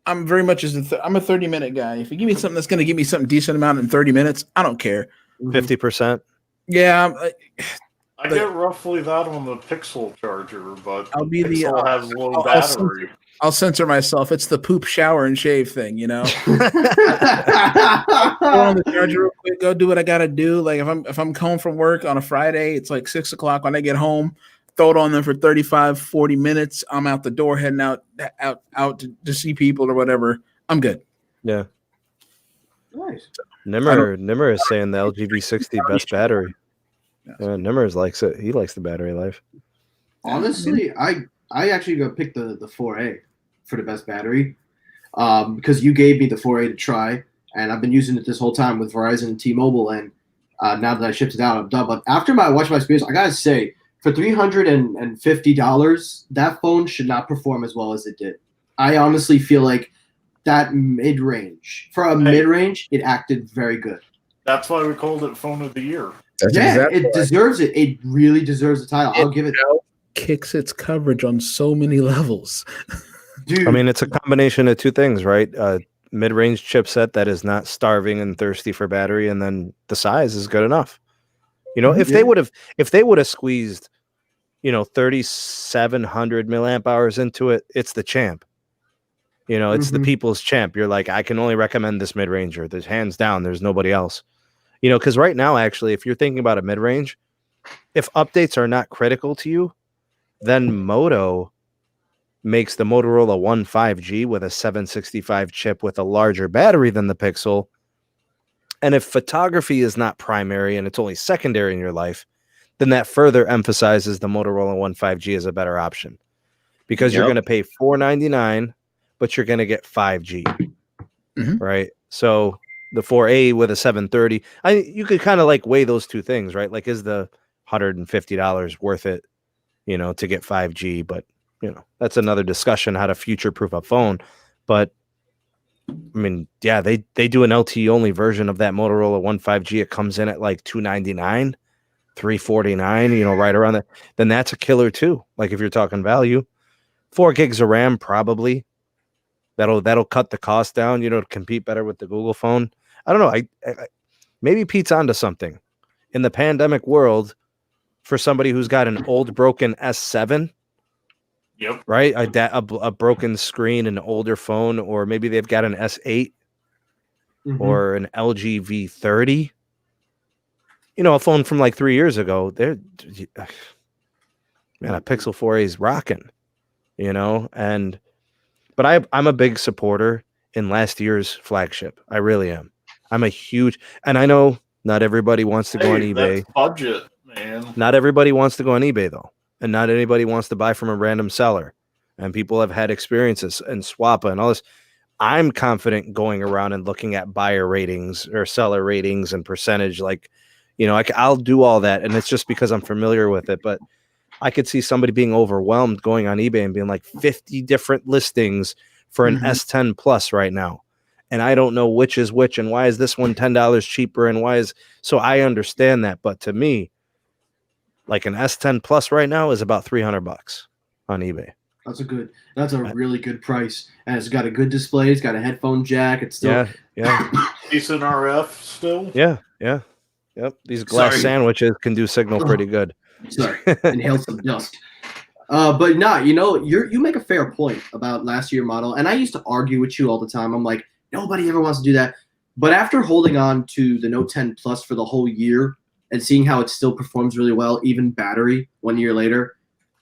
I'm very much I'm a 30-minute guy. If you give me something that's going to give me something decent amount in 30 minutes, I don't care. 50%. Yeah, I get roughly that on the Pixel charger, but I'll be the, Pixel has low I'll battery. I'll censor myself. It's the poop, shower, and shave thing, you know. Throw on the charger real quick, go do what I gotta do. Like if I'm home from work on a Friday, it's like 6 o'clock when I get home. Throw it on there for 35, 40 minutes. I'm out the door heading out to see people or whatever. I'm good. Yeah. Nice. Nimmer is saying the LG V60 best battery. Yeah, Nimmer likes it. He likes the battery life. Honestly, I actually go pick the 4A for the best battery because you gave me the 4A to try, and I've been using it this whole time with Verizon and T-Mobile, and now that I shipped it out, I'm done. But after I watched my experience, I gotta say, for $350, that phone should not perform as well as it did. I honestly feel like that mid-range, for a mid-range, it acted very good. That's why we called it Phone of the Year. That's Yeah, exactly it deserves it. It really deserves the title. I'll give it. Kicks its coverage on so many levels. Dude, I mean, it's a combination of two things, right? Mid-range chipset that is not starving and thirsty for battery, and then the size is good enough. You know, if they would have squeezed, 3,700 milliamp hours into it, it's the champ. It's the people's champ. You're like, I can only recommend this mid-ranger. There's hands down, there's nobody else. Because right now, actually, if you're thinking about a mid-range, if updates are not critical to you, then Moto makes the Motorola One 5G with a 765 chip with a larger battery than the Pixel. And if photography is not primary and it's only secondary in your life, then that further emphasizes the Motorola One 5G as a better option because you're going to pay $499, but you're going to get 5G, right? So the 4A with a 730, you could kind of like weigh those two things, right? Like, is the $150 worth it, to get 5G? But, that's another discussion, how to future-proof a phone. But, I mean, yeah, they do an LTE-only version of that Motorola One 5G. It comes in at like $299, $349, right around that. Then that's a killer too. Like if you're talking value, 4 gigs of RAM probably. That'll cut the cost down, to compete better with the Google phone. I don't know. I maybe Pete's onto something. In the pandemic world, for somebody who's got an old broken S7, Yep. right? A broken screen, an older phone, or maybe they've got an S8 or an LG V30. A phone from like 3 years ago. Man, a Pixel 4a is rocking. But I'm a big supporter in last year's flagship. I really am. I'm a huge, and I know not everybody wants to go on eBay. That's budget, man. Not everybody wants to go on eBay though. and not anybody wants to buy from a random seller. And people have had experiences and Swappa and all this. I'm confident going around and looking at buyer ratings or seller ratings and percentage. Like, I'll do all that. And it's just because I'm familiar with it. But I could see somebody being overwhelmed going on eBay and being like 50 different listings for an S10 Plus right now. And I don't know which is which and why is this one $10 cheaper and why is. So I understand that. But to me, like an S10 Plus right now is about $300 on eBay. That's a really good price. And it's got a good display. It's got a headphone jack. It's still decent RF still. Yeah. Yep. These glass sandwiches can do signal pretty good. Sorry, inhale some dust. But you make a fair point about last year model, and I used to argue with you all the time. I'm like, nobody ever wants to do that. But after holding on to the Note 10 Plus for the whole year and seeing how it still performs really well, even battery 1 year later,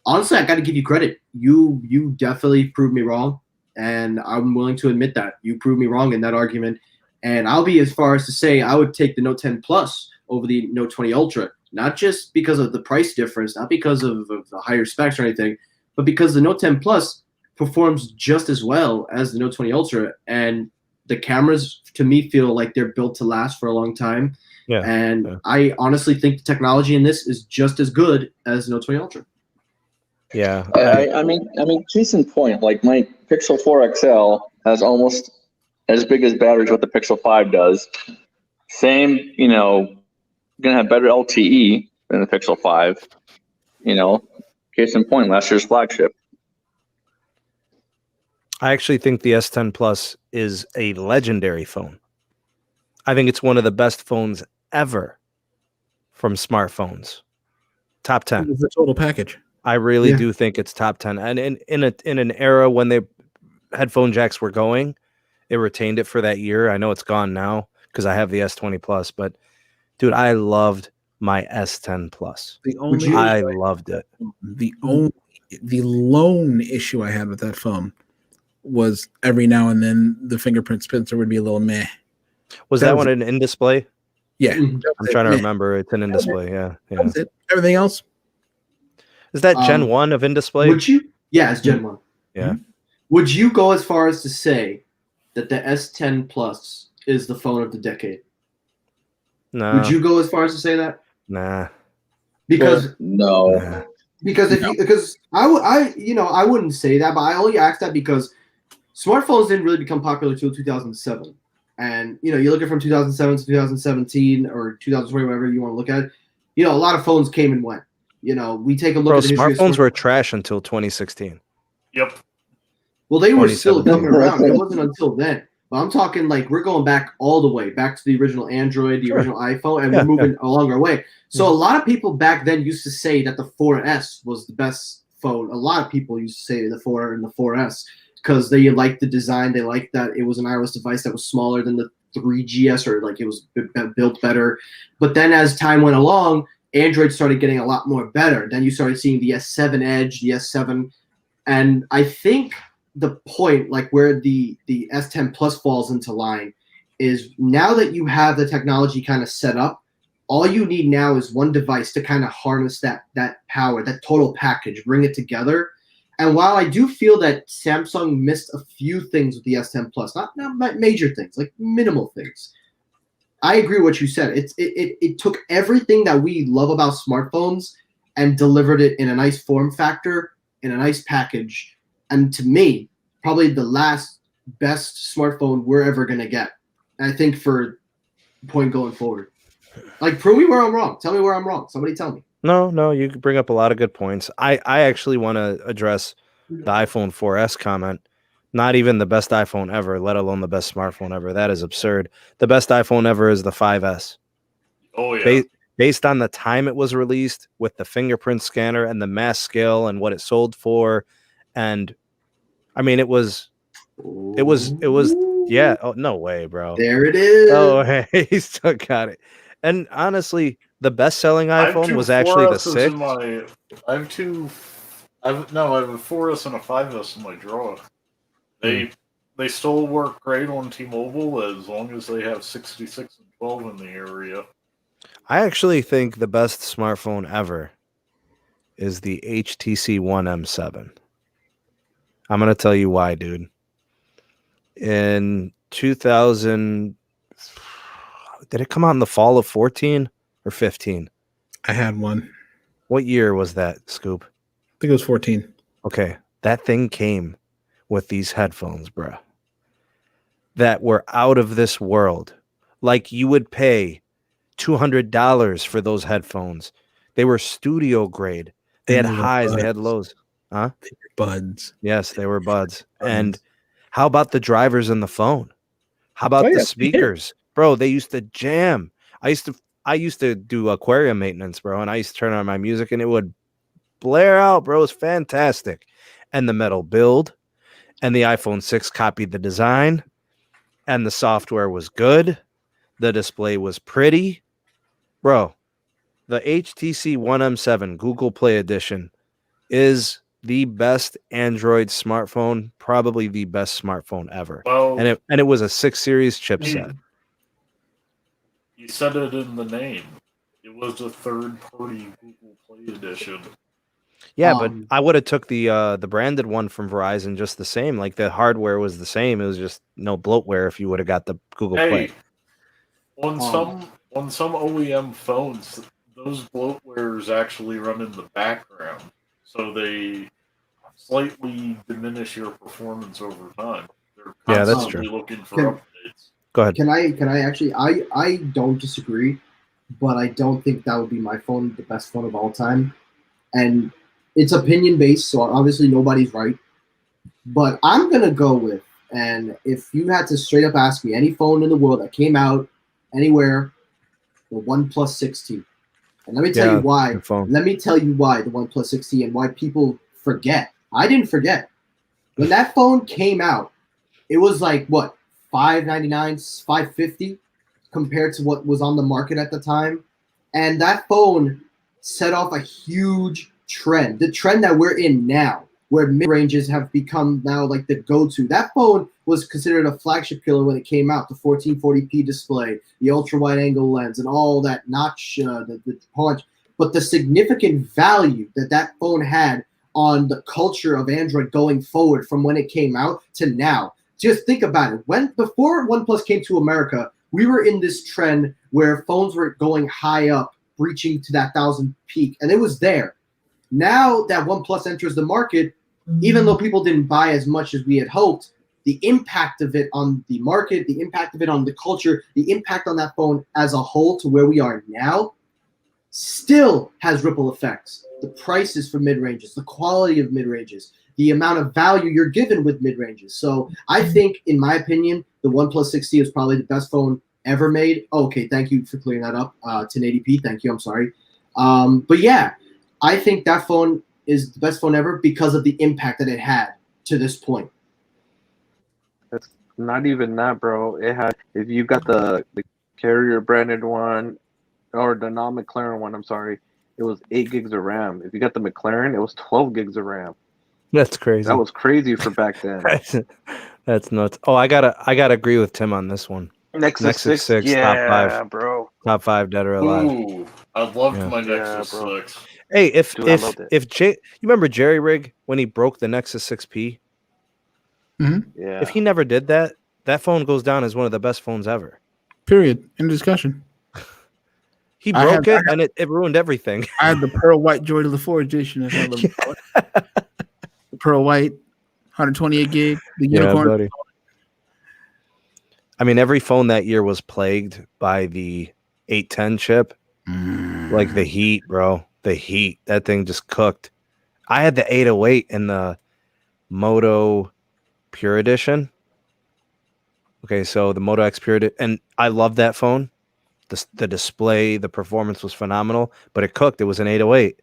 honestly, I got to give you credit. You definitely proved me wrong, and I'm willing to admit that you proved me wrong in that argument. And I'll be as far as to say I would take the Note 10 Plus over the Note 20 Ultra. Not just because of the price difference, not because of the higher specs or anything, but because the Note 10 Plus performs just as well as the Note 20 Ultra. And the cameras, to me, feel like they're built to last for a long time. Yeah. And I honestly think the technology in this is just as good as the Note 20 Ultra. Yeah. I mean, case in point, like my Pixel 4 XL has almost as big as batteries what the Pixel 5 does. Same, going to have better LTE than the Pixel 5. Case in point, last year's flagship. I actually think the S10 Plus is a legendary phone. I think it's one of the best phones ever from smartphones. Top 10. It's the total package. I really do think it's top 10. And in an era when the headphone jacks were going, it retained it for that year. I know it's gone now because I have the S20 Plus, but dude, I loved my S10 Plus. I loved it. The lone issue I had with that phone was every now and then the fingerprint sensor would be a little meh. Was that one an in-display? Yeah. I'm trying to remember. It's an in-display, yeah. That was it. Everything else? Is that Gen 1 of in-display? Would you? Yeah, it's Gen 1. Yeah. Would you go as far as to say that the S10 Plus is the phone of the decade? No. Would you go as far as to say that? Nah. Because no. Nah. Because I wouldn't say that, but I only asked that because smartphones didn't really become popular until 2007. And you look at from 2007 to 2017 or 2020, whatever you want to look at it, a lot of phones came and went. We take a look at the history smartphones were trash until 2016. Yep. Well, they were still coming around. It wasn't until then. But I'm talking like we're going back all the way, back to the original Android, the original iPhone, and we're moving along our way. So a lot of people back then used to say that the 4S was the best phone. A lot of people used to say the 4 and the 4S because they liked the design. They liked that it was an iOS device that was smaller than the 3GS, or like it was built better. But then as time went along, Android started getting a lot more better. Then you started seeing the S7 Edge, the S7. And I think the point, like where the S10 Plus falls into line, is now that you have the technology kind of set up, all you need now is one device to kind of harness that power, that total package, bring it together. And while I do feel that Samsung missed a few things with the S10 Plus, not major things, like minimal things, I agree with what you said. It took everything that we love about smartphones and delivered it in a nice form factor, in a nice package. And to me, probably the last best smartphone we're ever going to get. And I think for point going forward. Like, prove me where I'm wrong. Tell me where I'm wrong. Somebody tell me. No, you bring up a lot of good points. I actually want to address the iPhone 4S comment. Not even the best iPhone ever, let alone the best smartphone ever. That is absurd. The best iPhone ever is the 5S. Oh, yeah. Based on the time it was released, with the fingerprint scanner and the mass scale and what it sold for. And I mean, it was, yeah. Oh, no way, bro. There it is. Oh, hey, he still got it. And honestly, the best-selling iPhone was actually the 6. I have a 4S and a 5S in my drawer. They still work great on T-Mobile as long as they have 66 and 12 in the area. I actually think the best smartphone ever is the HTC One M7. I'm going to tell you why, dude. In 2000, did it come out in the fall of 14 or 15? I had one. What year was that, Scoop? I think it was 14. Okay, that thing came with these headphones, bruh, that were out of this world. Like you would pay $200 for those headphones. They were studio grade. They had And they were highs, they had buds. lows. Huh? They were buds. Yes, they were buds. Buds. And how about the drivers in the phone? How about Oh, the yeah. speakers? Bro, they used to jam. I used to do aquarium maintenance, bro, and I used to turn on my music and it would blare out, bro. It was fantastic. And the metal build and the iPhone 6 copied the design and the software was good. The display was pretty. Bro, the HTC One M7 Google Play Edition is the best Android smartphone, probably the best smartphone ever. Well, And it was a 6 series chipset. you said it in the name. It was a third-party Google Play edition. Yeah, but I would have took the branded one from Verizon just the same. Like the hardware was the same. It was just no bloatware if you would have got the Google Play. Hey, on some OEM phones, those bloatwares actually run in the background, so they slightly diminish your performance over time. They're Yeah, that's constantly true. looking for Can- updates. Go ahead. Can I actually I don't disagree, but I don't think that would be my phone, the best phone of all time. And it's opinion based, so obviously nobody's right. But I'm gonna go with, and if you had to straight up ask me any phone in the world that came out anywhere, the OnePlus 6T. And let me tell you why. good phone. Let me tell you why the OnePlus 6T and why people forget. I didn't forget. When that phone came out, it was like what, $599, $550 compared to what was on the market at the time. And that phone set off a huge trend. The trend that we're in now, where mid-ranges have become now like the go-to. That phone was considered a flagship killer when it came out. The 1440p display, the ultra-wide-angle lens, and all that notch, the punch. But the significant value that phone had on the culture of Android going forward from when it came out to now. Just think about it. Before OnePlus came to America, we were in this trend where phones were going high up, reaching to that 1,000 peak, and it was there. Now that OnePlus enters the market, even though people didn't buy as much as we had hoped, the impact of it on the market, the impact of it on the culture, the impact on that phone as a whole to where we are now still has ripple effects. The prices for mid-ranges, the quality of mid-ranges, the amount of value you're given with mid-ranges. So I think, in my opinion, the OnePlus 6T is probably the best phone ever made. Oh, okay, thank you for clearing that up. 1080p, thank you, I'm sorry. But yeah, I think that phone is the best phone ever because of the impact that it had to this point. It's not even that, bro. It had, if you got the carrier branded one, or the non-McLaren one, I'm sorry, it was 8 gigs of RAM. If you got the McLaren, it was 12 gigs of RAM. That's crazy. That was crazy for back then. That's nuts. Oh, I gotta agree with Tim on this one. Nexus 6, top 5. bro. Top 5 dead or alive. Ooh, I loved Yeah. my Yeah, Nexus bro. 6. Hey, if Dude, I loved it. you remember Jerry Rig when he broke the Nexus 6P? Yeah. If he never did that, that phone goes down as one of the best phones ever. Period. End of discussion. He I broke had- it and it ruined everything. I had the pearl white Joy to the 4 edition. That's how the pearl white, 128 gig, the unicorn. buddy. I mean, every phone that year was plagued by the 810 chip. Like the heat, bro. The heat. That thing just cooked. I had the 808 in the Moto Pure Edition. Okay, so the Moto X Pure Edition, and I love that phone. The display, the performance was phenomenal, but it cooked. It was an 808.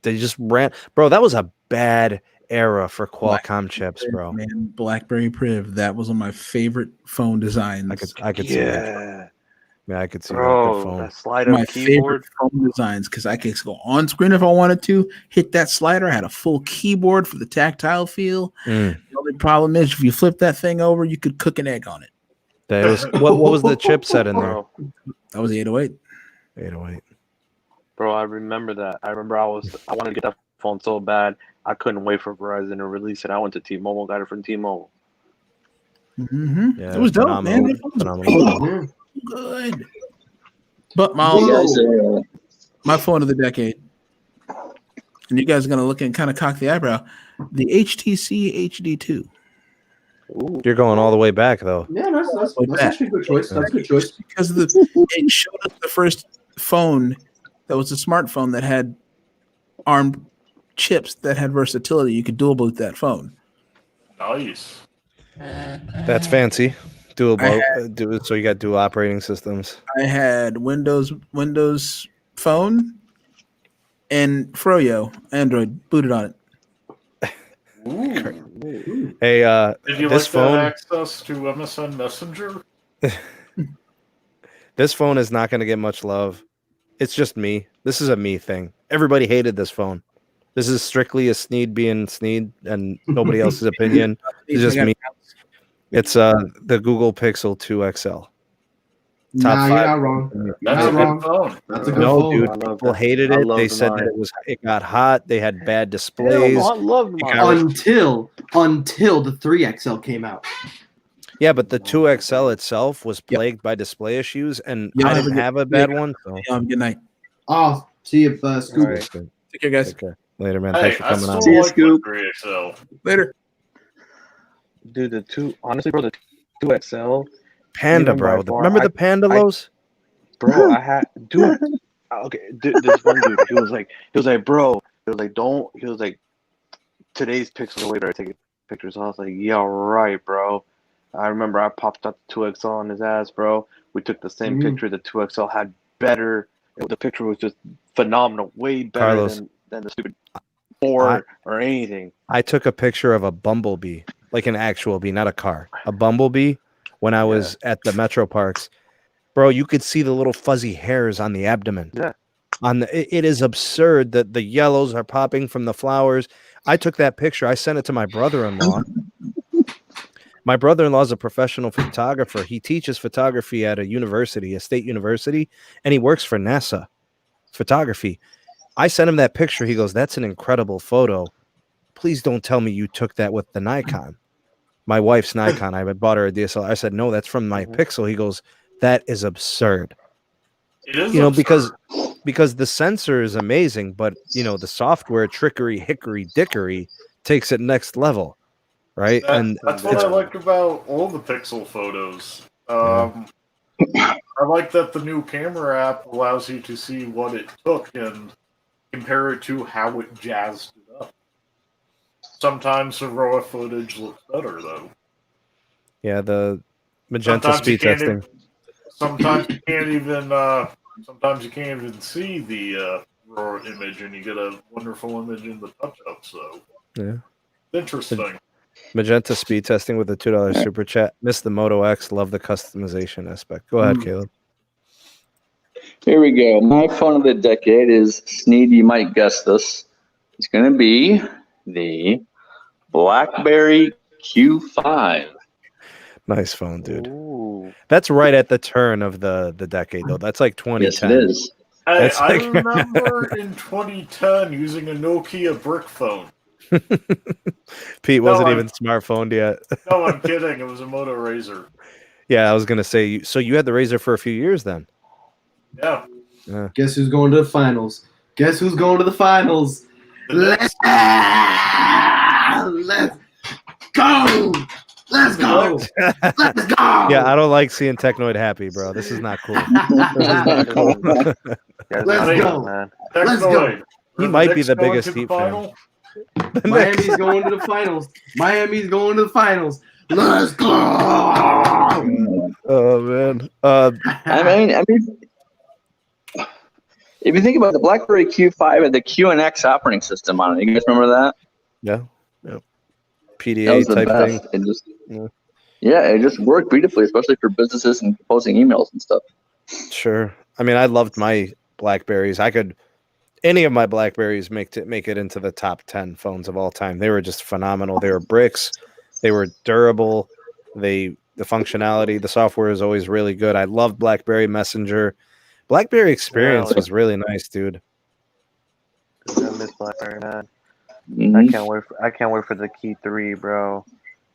They just ran, bro. That was a bad era for Qualcomm chips, bro. Man, BlackBerry Priv. That was one of my favorite phone designs. I could see that. Yeah, I could see that. Good Bro, phone. that slide My up keyboard. favorite phone designs because I could go on screen if I wanted to, hit that slider. I had a full keyboard for the tactile feel. The only problem is if you flip that thing over, you could cook an egg on it. That was what was the chipset in there? Bro, That was the 808. 808. Bro, I remember that. I wanted to get that phone so bad. I couldn't wait for Verizon to release it. I went to T-Mobile, got it from T-Mobile. Mm-hmm. Yeah, It was dope, man. That phone was phenomenal. good. But Whoa. my phone of the decade, and you guys are gonna look and kind of cock the eyebrow. The HTC HD2. Ooh. You're going all the way back though. Yeah, that's actually a good choice. That's a good choice. Because it showed us the first phone that was a smartphone that had ARM chips that had versatility. You could dual boot that phone. Nice. That's fancy. So you got dual operating systems. I had Windows Phone and Froyo Android booted on it. Ooh. Hey, Did you this like phone, that access to MSN Messenger? this phone is not going to get much love. It's just me. This is a me thing. Everybody hated this phone. This is strictly a Sneed being Sneed and nobody else's opinion. It's just me. It's the Google Pixel 2 XL. Nah, you're not wrong. You're That's not a wrong. good phone. That's a good No, phone. dude, I love people that. hated I it. love They the said mine. that it got hot. They had bad Hell displays. no, I love mine. Until the 3XL came out. Yeah, but the 2 XL itself was plagued by display issues, and Yeah, I didn't have a bad one. So. Good night. Oh, see you, Scoop. All right, good. Take care, guys. Take care. Later, man. Hey, Thanks for I coming still on. See you, like Scoop. my 3XL. Later. Dude, the 2XL. Panda, Even bro. by far, Remember the Panda Los? Bro, I had dude. Okay, this one dude, he was like, bro, he was like, don't. He was like, today's pixels are way better at taking pictures. I was like, yeah, right, bro. I remember I popped up the 2XL on his ass, bro. We took the same picture. The 2XL had better. The picture was just phenomenal, way better Carlos, than the stupid 4 or anything. I took a picture of a bumblebee, like an actual bee, not a car. A bumblebee when I was at the Metro Parks. Bro, you could see the little fuzzy hairs on the abdomen. Yeah. It is absurd that the yellows are popping from the flowers. I took that picture. I sent it to my brother-in-law. My brother-in-law is a professional photographer. He teaches photography at a state university, and he works for NASA photography. I sent him that picture. He goes, "That's an incredible photo. Please don't tell me you took that with the Nikon." My wife's Nikon. I had bought her a DSLR. I said, "No, that's from my Pixel." He goes, "That is absurd." It is Because absurd. because the sensor is amazing, but the software trickery, hickory, dickory takes it next level, right? That's what I like about all the Pixel photos. I like that the new camera app allows you to see what it took and compare it to how it jazzed it up. Sometimes the raw footage looks better, though. Yeah, the magenta speed testing. Sometimes you can't even. Sometimes you can't even see the raw image, and you get a wonderful image in the touch-up. So, yeah, interesting. Magenta speed testing with a $2 super chat. Missed the Moto X. Love the customization aspect. Go ahead, Caleb. Here we go. My phone of the decade is Sneed. You might guess this. It's going to be the BlackBerry Q5. Nice phone, dude. Ooh. That's right at the turn of the decade, though. That's like 2010. Yes, it is. Hey, I remember in 2010 using a Nokia brick phone. Pete wasn't even smartphoned yet. No, I'm kidding. It was a Moto Razr. Yeah, I was gonna say. So you had the Razr for a few years then. Yeah. Guess who's going to the finals? Let's go. Let's go. Let's go. Yeah, I don't like seeing Technoid happy, bro. This is not cool. Let's go. Man. Let's go. He might be the biggest Heat fan. Miami's going to the finals. Let's go. Oh man. I mean, if you think about the BlackBerry Q5 had the QNX operating system on it, you guys remember that? Yeah. PDA That was the type best. thing. It just worked beautifully, especially for businesses and posting emails and stuff. Sure. I mean, I loved my Blackberries. Any of my Blackberries make it into the top 10 phones of all time. They were just phenomenal. They were bricks. They were durable. The functionality, the software is always really good. I loved BlackBerry Messenger. BlackBerry experience Really? was really nice, dude. I miss BlackBerry, man. Mhm. I can't wait for the Key 3, bro.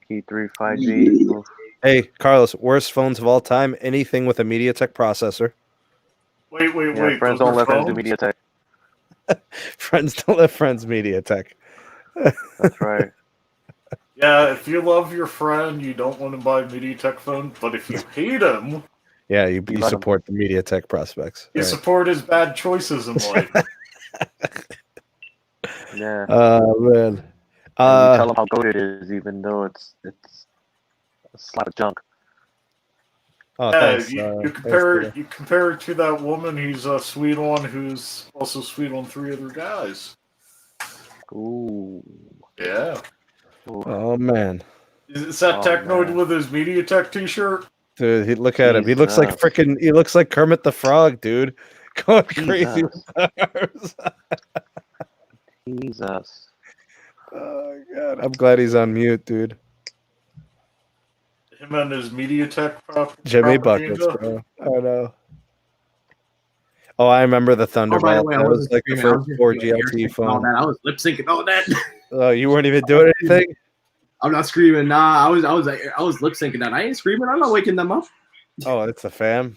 Key 3 5G. Oof. Hey, Carlos, worst phones of all time. Anything with a MediaTek processor. Wait, Yeah, friends those don't are let friends do phones? MediaTek. Friends don't let friends MediaTek. That's right. Yeah, if you love your friend, you don't want to buy a MediaTek phone, but if you hate him, Yeah, you You let 'em. support the MediaTek prospects. you Right. support his bad choices in life. Yeah. Man. And we tell them how good it is, even though it's a slap of junk. Oh, Yeah, thanks. you thanks, compare Peter. you compare it to that woman he's sweet on, who's also sweet on 3 other guys. Ooh. Yeah, Ooh. Oh man, is that Oh, Technoid man. with his MediaTek T-shirt? dude, look at him. He looks like Jesus. freaking. He looks like Kermit the Frog, dude. Going crazy. Jesus. with stars. Jesus. Oh god, I'm glad he's on mute, dude. Him and his MediaTek Jimmy Buckets, propaganda. bro. I know. Oh, I remember the Oh, Thunderbolt. by the way, I That was wasn't like the screaming. I was first just 4G ear LTE syncing all phone. that. I was lip syncing all that. Oh, you weren't even doing anything. I'm not screaming. Nah, I was lip syncing that. I ain't screaming. I'm not waking them up. Oh, it's the fam.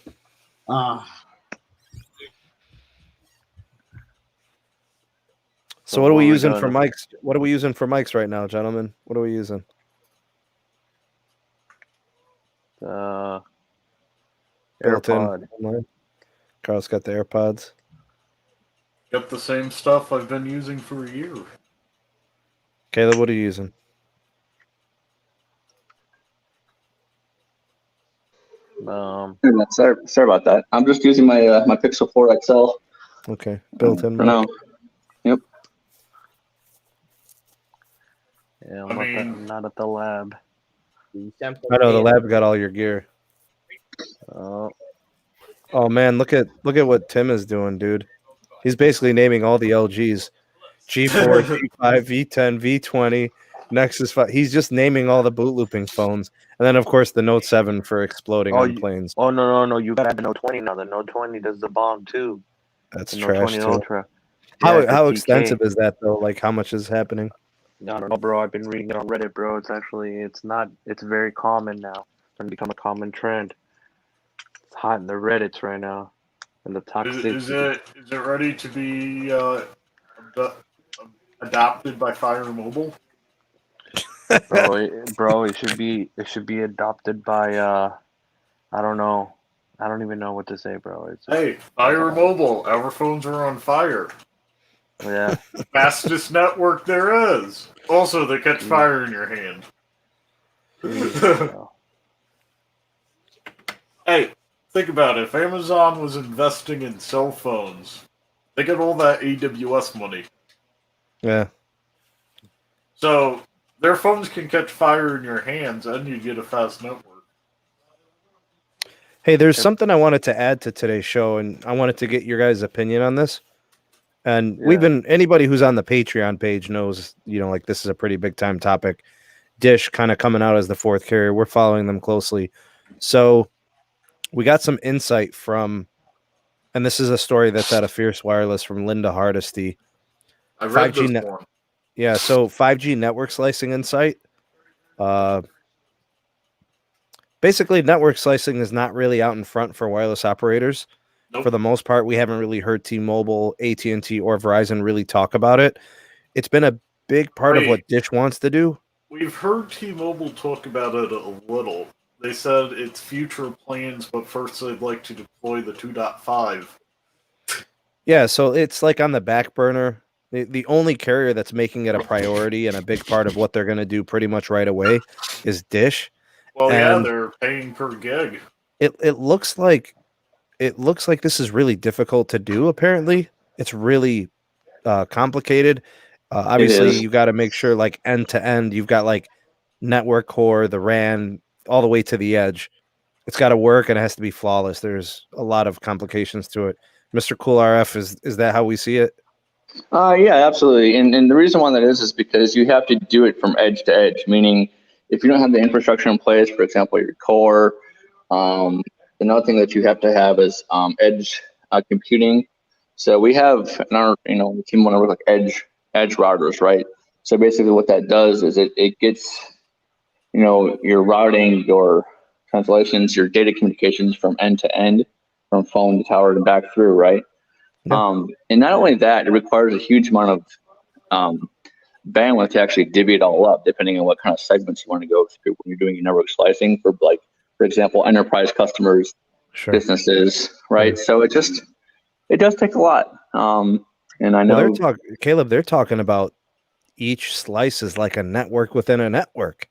So what are we using for mics? What are we using for mics right now, gentlemen? What are we using? AirPod. Carl's got the AirPods. Got the same stuff I've been using for a year. Caleb, what are you using? Sorry about that. I'm just using my my Pixel 4 XL. Okay, built-in for mic. now. Yep. Yeah, I mean- I'm not at the lab. I know the lab got all your gear. Oh, Oh man, look at what Tim is doing, dude. He's basically naming all the LGs. G4, G5, V10, V20, Nexus 5. He's just naming all the boot looping phones. And then of course the Note 7 for exploding on planes. oh no! You gotta add the Note 20 now. The Note 20 does the bomb too. That's The trash Note 20 too. Ultra. How Yeah, 'cause how TK. extensive is that though? Like how much is happening? I don't know, bro. I've been reading it on Reddit, bro. It's very common now. It's gonna become a common trend. It's hot in the Reddits right now. And the toxicity. Is it ready to be adopted by Fire Mobile? Bro, it should be adopted by I don't know. I don't even know what to say, bro. Hey, Fire Mobile, our phones are on fire. Yeah. Fastest network there is. Also, they catch fire in your hand. Hey, think about it. If Amazon was investing in cell phones, they get all that AWS money. Yeah. So their phones can catch fire in your hands, and you get a fast network. Hey, there's something I wanted to add to today's show, and I wanted to get your guys' opinion on this. And anybody who's on the Patreon page knows, like this is a pretty big time topic. Dish kind of coming out as the fourth carrier. We're following them closely. So we got some insight from, and this is a story that's out of Fierce Wireless from Linda Hardesty. I read this one. Yeah, so 5G network slicing insight. Basically, network slicing is not really out in front for wireless operators. Nope. For the most part, we haven't really heard T-Mobile, AT&T, or Verizon really talk about it. It's been a big part of what Dish wants to do. We've heard T-Mobile talk about it a little. They said it's future plans, but first they'd like to deploy the 2.5. Yeah, so it's like on the back burner. The only carrier that's making it a priority and a big part of what they're going to do pretty much right away is Dish. Well, yeah, they're paying per gig. It looks like this is really difficult to do. Apparently, it's really complicated. Obviously, you got to make sure like end to end, you've got like network core, the RAN, all the way to the edge. It's got to work and it has to be flawless. There's a lot of complications to it. Mr. Cool RF, is that how we see it? Yeah, absolutely. And the reason why that is because you have to do it from edge to edge, meaning if you don't have the infrastructure in place, for example, your core, another thing that you have to have is edge computing. So we have in our team want to work like edge routers, right? So basically, what that does is it gets your routing, your translations, your data communications from end to end, from phone to tower and back through, right? Yeah. And not only that, it requires a huge amount of bandwidth to actually divvy it all up, depending on what kind of segments you want to go through when you're doing your network slicing for, like, for example, enterprise customers, Sure. businesses, right? So it does take a lot. And I know Caleb, they're talking about each slice is like a network within a network.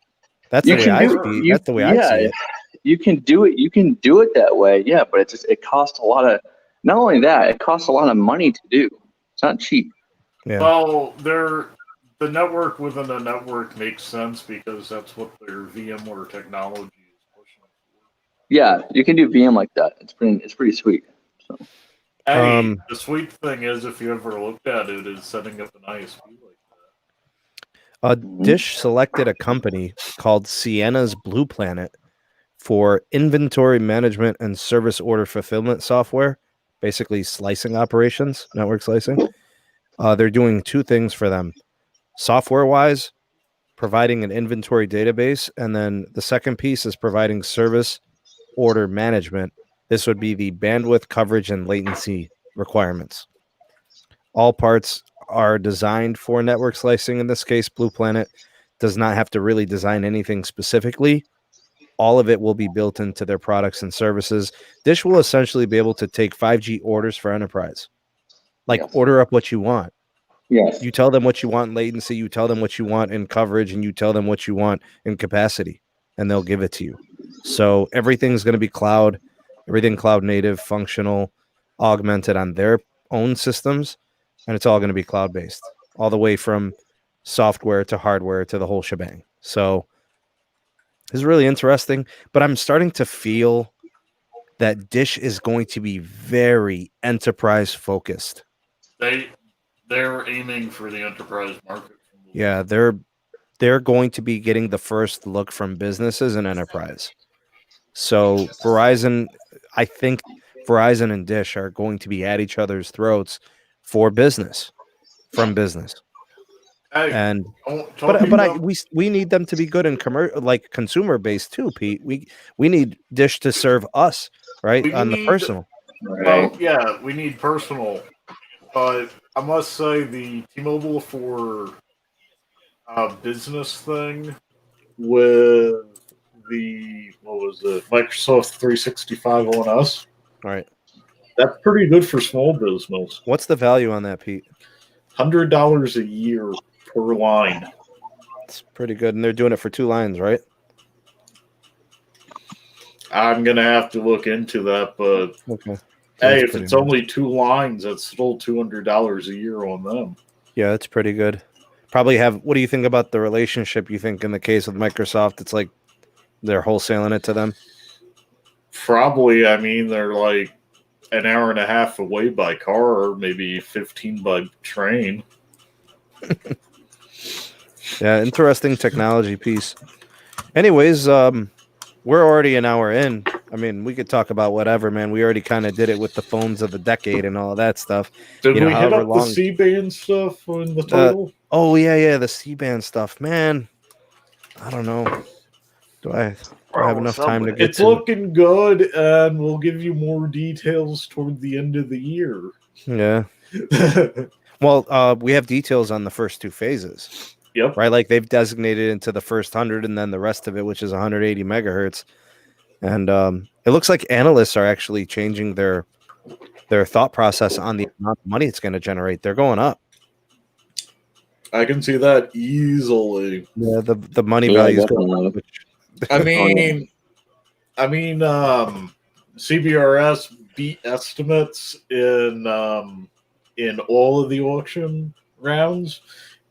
That's the way I see. That's the way I see it. You can do it. You can do it that way. Yeah, but it costs a lot of. Not only that, it costs a lot of money to do. It's not cheap. Yeah. Well, the network within a network makes sense because that's what their VMware technology is pushing for. Yeah, you can do VM like that. It's pretty sweet. So. Hey, the sweet thing is, if you ever looked at it, is setting up an ISP like that. Dish selected a company called Sienna's Blue Planet for inventory management and service order fulfillment software, basically slicing operations, network slicing. They're doing two things for them. Software-wise, providing an inventory database, and then the second piece is providing service order management. This would be the bandwidth, coverage, and latency requirements. All parts are designed for network slicing. In this case, Blue Planet does not have to really design anything specifically. All of it will be built into their products and services. Dish will essentially be able to take 5G orders for enterprise. Order up what you want. Yes. You tell them what you want in latency, you tell them what you want in coverage, and you tell them what you want in capacity, and they'll give it to you. So everything's going to be cloud, everything cloud native, functional, augmented on their own systems, and it's all going to be cloud-based, all the way from software to hardware to the whole shebang. So this is really interesting, but I'm starting to feel that Dish is going to be very enterprise-focused. They're aiming for the enterprise market. Yeah, they're going to be getting the first look from businesses and enterprise. So Verizon, I think Verizon and Dish are going to be at each other's throats for business, from business. Hey, and we need them to be good in consumer based too, Pete. We need Dish to serve us, right? The personal. Right. Yeah, we need personal. But I must say the T-Mobile for business thing with the Microsoft 365 on us. All right. That's pretty good for small business. What's the value on that, Pete? $100 a year per line. It's pretty good, and they're doing it for 2 lines, right? I'm gonna have to look into that, but okay. Hey, if it's only 2 lines, that's still $200 a year on them. Yeah, that's pretty good. Probably have. What do you think about the relationship? You think in the case of Microsoft, it's like they're wholesaling it to them? Probably. I mean, they're like an hour and a half away by car, or maybe 15 by train. Yeah, interesting technology piece. Anyways, we're already an hour in. I mean, we could talk about whatever, man. We already kind of did it with the phones of the decade and all that stuff. Did we hit up the C-band stuff in the title? Oh, yeah, the C-band stuff. Man, I don't know. Do I have enough time to get It's looking good, and we'll give you more details toward the end of the year. Yeah. Well, we have details on the first 2 phases. Yep. Right, like they've designated into the first 100 and then the rest of it, which is 180 megahertz. And it looks like analysts are actually changing their thought process on the amount of money it's going to generate. They're going up. I can see that easily. Yeah, the money value is going up. I mean, CBRS beat estimates in all of the auction rounds.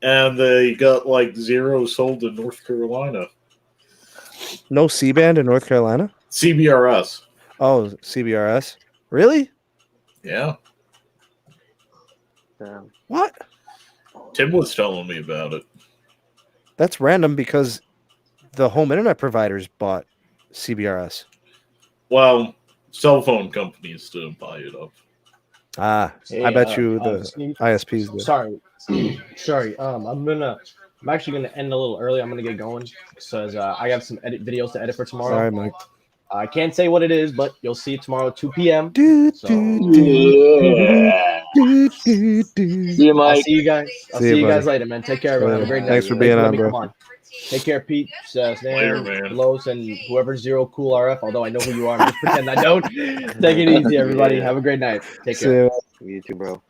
And they got like 0 sold in North Carolina. No C-band in North Carolina? CBRS. Oh, CBRS. Really? Yeah. What? Tim was telling me about it. That's random because the home internet providers bought CBRS. Well, cell phone companies didn't buy it up. I bet you the ISPs do. Sorry. I'm actually gonna end a little early. I'm gonna get going because I have some videos to edit for tomorrow. All right, Mike. I can't say what it is, but you'll see it tomorrow at 2 p.m. So, Yeah. See you, I'll Mike. see you guys. I'll see you guys later, man. Take care, everyone. Have a great night. Thanks for being on, letting me bro. come on. Take care, Pete, Later, man. Los, and whoever Zero Cool RF. Although I know who you are, just pretend I don't. Take it easy, everybody. Have a great night. Take See care. ya. You too, bro.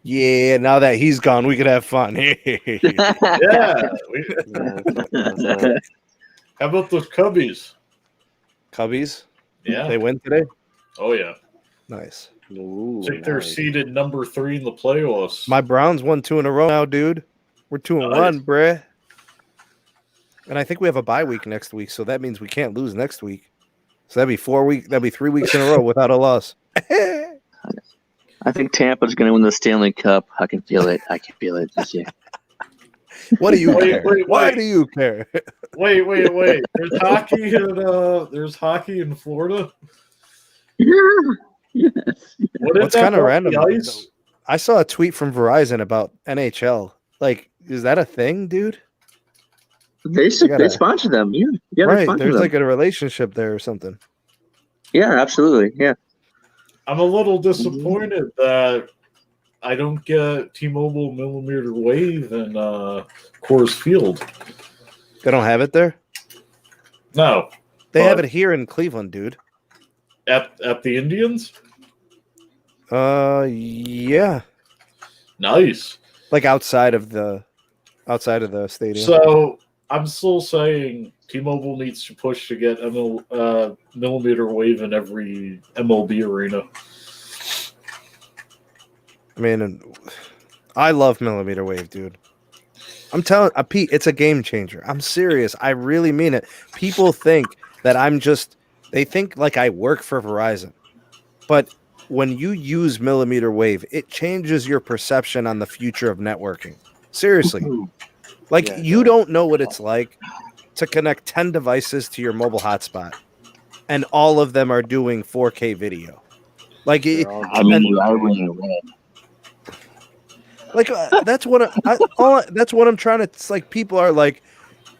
Yeah, now that he's gone, we could have fun. Yeah. Yeah, How about those Cubbies? Cubbies, Yeah. they win today. Oh, yeah. Nice. Ooh, I think they're nice. seeded number 3 in the playoffs. My Browns won 2 in a row now, dude. We're 2-1, Nice. bruh. And I think we have a bye week next week, so that means we can't lose next week. So that'd be 4 weeks. That'd be 3 weeks in a row without a loss. I think Tampa's going to win the Stanley Cup. I can feel it. this year. What do you Wait, care? wait, Why wait. do you care? Wait. There's hockey in Florida. Yes. What's kind of random? The ice? I saw a tweet from Verizon about NHL. Like, is that a thing, dude? They sponsor them. Yeah, they Right. sponsor There's them. like a relationship there or something. Yeah, absolutely. Yeah. I'm a little disappointed that I don't get T-Mobile millimeter wave in Coors Field. They don't have it there. No, They have But- it here in Cleveland, dude. at the Indians. Yeah. Nice. Like outside of the stadium. So I'm still saying T-Mobile needs to push to get millimeter wave in every MLB arena. I mean, I love millimeter wave, dude. I'm telling Pete, it's a game changer. I'm serious. I really mean it. People think that they think like I work for Verizon. But when you use millimeter wave, it changes your perception on the future of networking. Seriously. Like, Yeah, you don't know what it's like to connect 10 devices to your mobile hotspot, and all of them are doing 4K video. Like, They're all I mean, I win away. like that's what that's what I'm trying to. It's like people are like,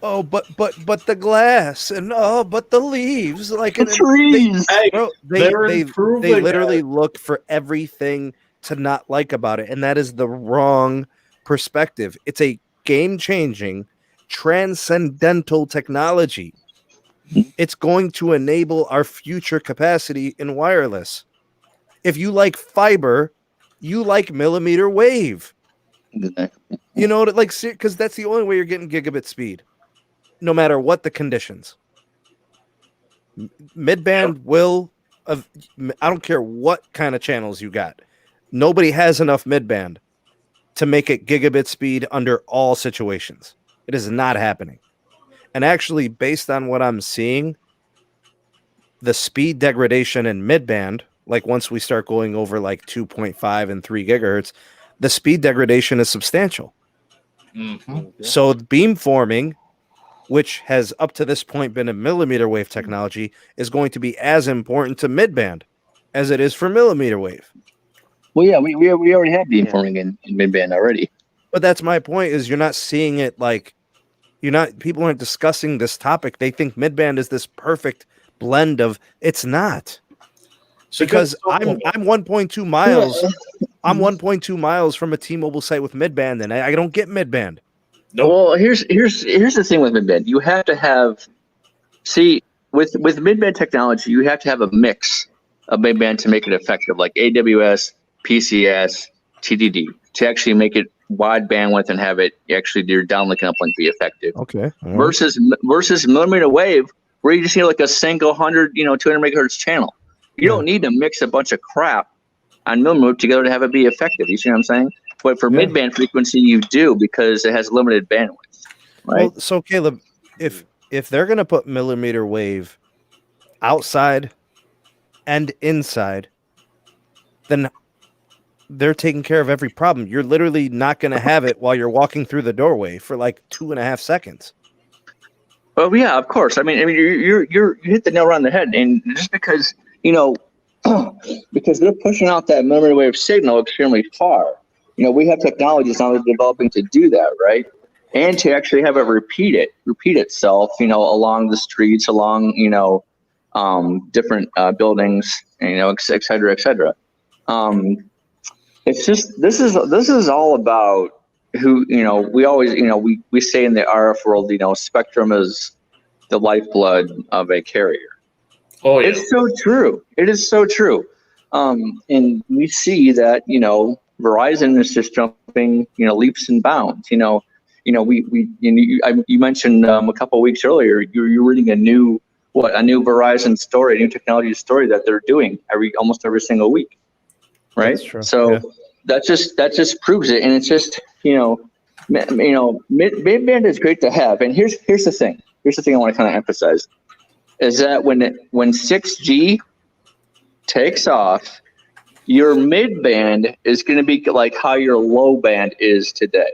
oh, but the glass and but the leaves, like The trees. Hey, bro, they're they improving literally it. look for everything to not like about it, and that is the wrong perspective. It's a game-changing, transcendental technology. It's going to enable our future capacity in wireless. If you like fiber, you like millimeter wave. You know, like, because that's the only way you're getting gigabit speed, no matter what the conditions. Midband will, I don't care what kind of channels you got. Nobody has enough midband to make it gigabit speed under all situations. It is not happening. And actually, based on what I'm seeing, the speed degradation in midband, like once we start going over like 2.5 and 3 gigahertz, the speed degradation is substantial. Mhm. So beamforming, which has up to this point been a millimeter wave technology, is going to be as important to midband as it is for millimeter wave. Well, yeah, we already have beamforming in midband already. But that's my point, is you're not seeing it like people aren't discussing this topic. They think midband is this perfect blend of, it's not. So Because good I'm supplement. 1.2 miles. I'm 1.2 miles from a T-Mobile site with midband, and I don't get midband. Nope. Well, here's the thing with midband. You have to have with midband technology, you have to have a mix of midband to make it effective, like AWS, PCS, TDD, to actually make it wide bandwidth and have it actually your downlink and uplink be effective. Okay. Versus millimeter wave, where you just need like a single 200 megahertz channel. You don't need to mix a bunch of crap on millimeter wave together to have it be effective. You see what I'm saying? But for midband frequency, you do, because it has limited bandwidth. Right? Well, so Caleb, if they're gonna put millimeter wave outside and inside, then they're taking care of every problem. You're literally not gonna have it while you're walking through the doorway for like 2.5 seconds. Oh yeah, of course. I mean, you hit the nail right on the head. And just because because they're pushing out that millimeter wave signal extremely far. We have technologies now that are developing to do that, right? And to actually have it repeat itself, along the streets, along, different buildings, et cetera, et cetera. It's just, this is all about who, we always, we say in the RF world, spectrum is the lifeblood of a carrier. Oh, yeah. It's so true. It is so true. And we see that, Verizon is just jumping, leaps and bounds. You mentioned a couple of weeks earlier, you're reading a new Verizon story, a new technology story that they're doing almost every single week, right? That's true. So Yeah. that just proves it, and it's just mid-band is great to have. And here's the thing. Here's the thing I want to kind of emphasize is that when 6G takes off, your mid-band is going to be like how your low band is today.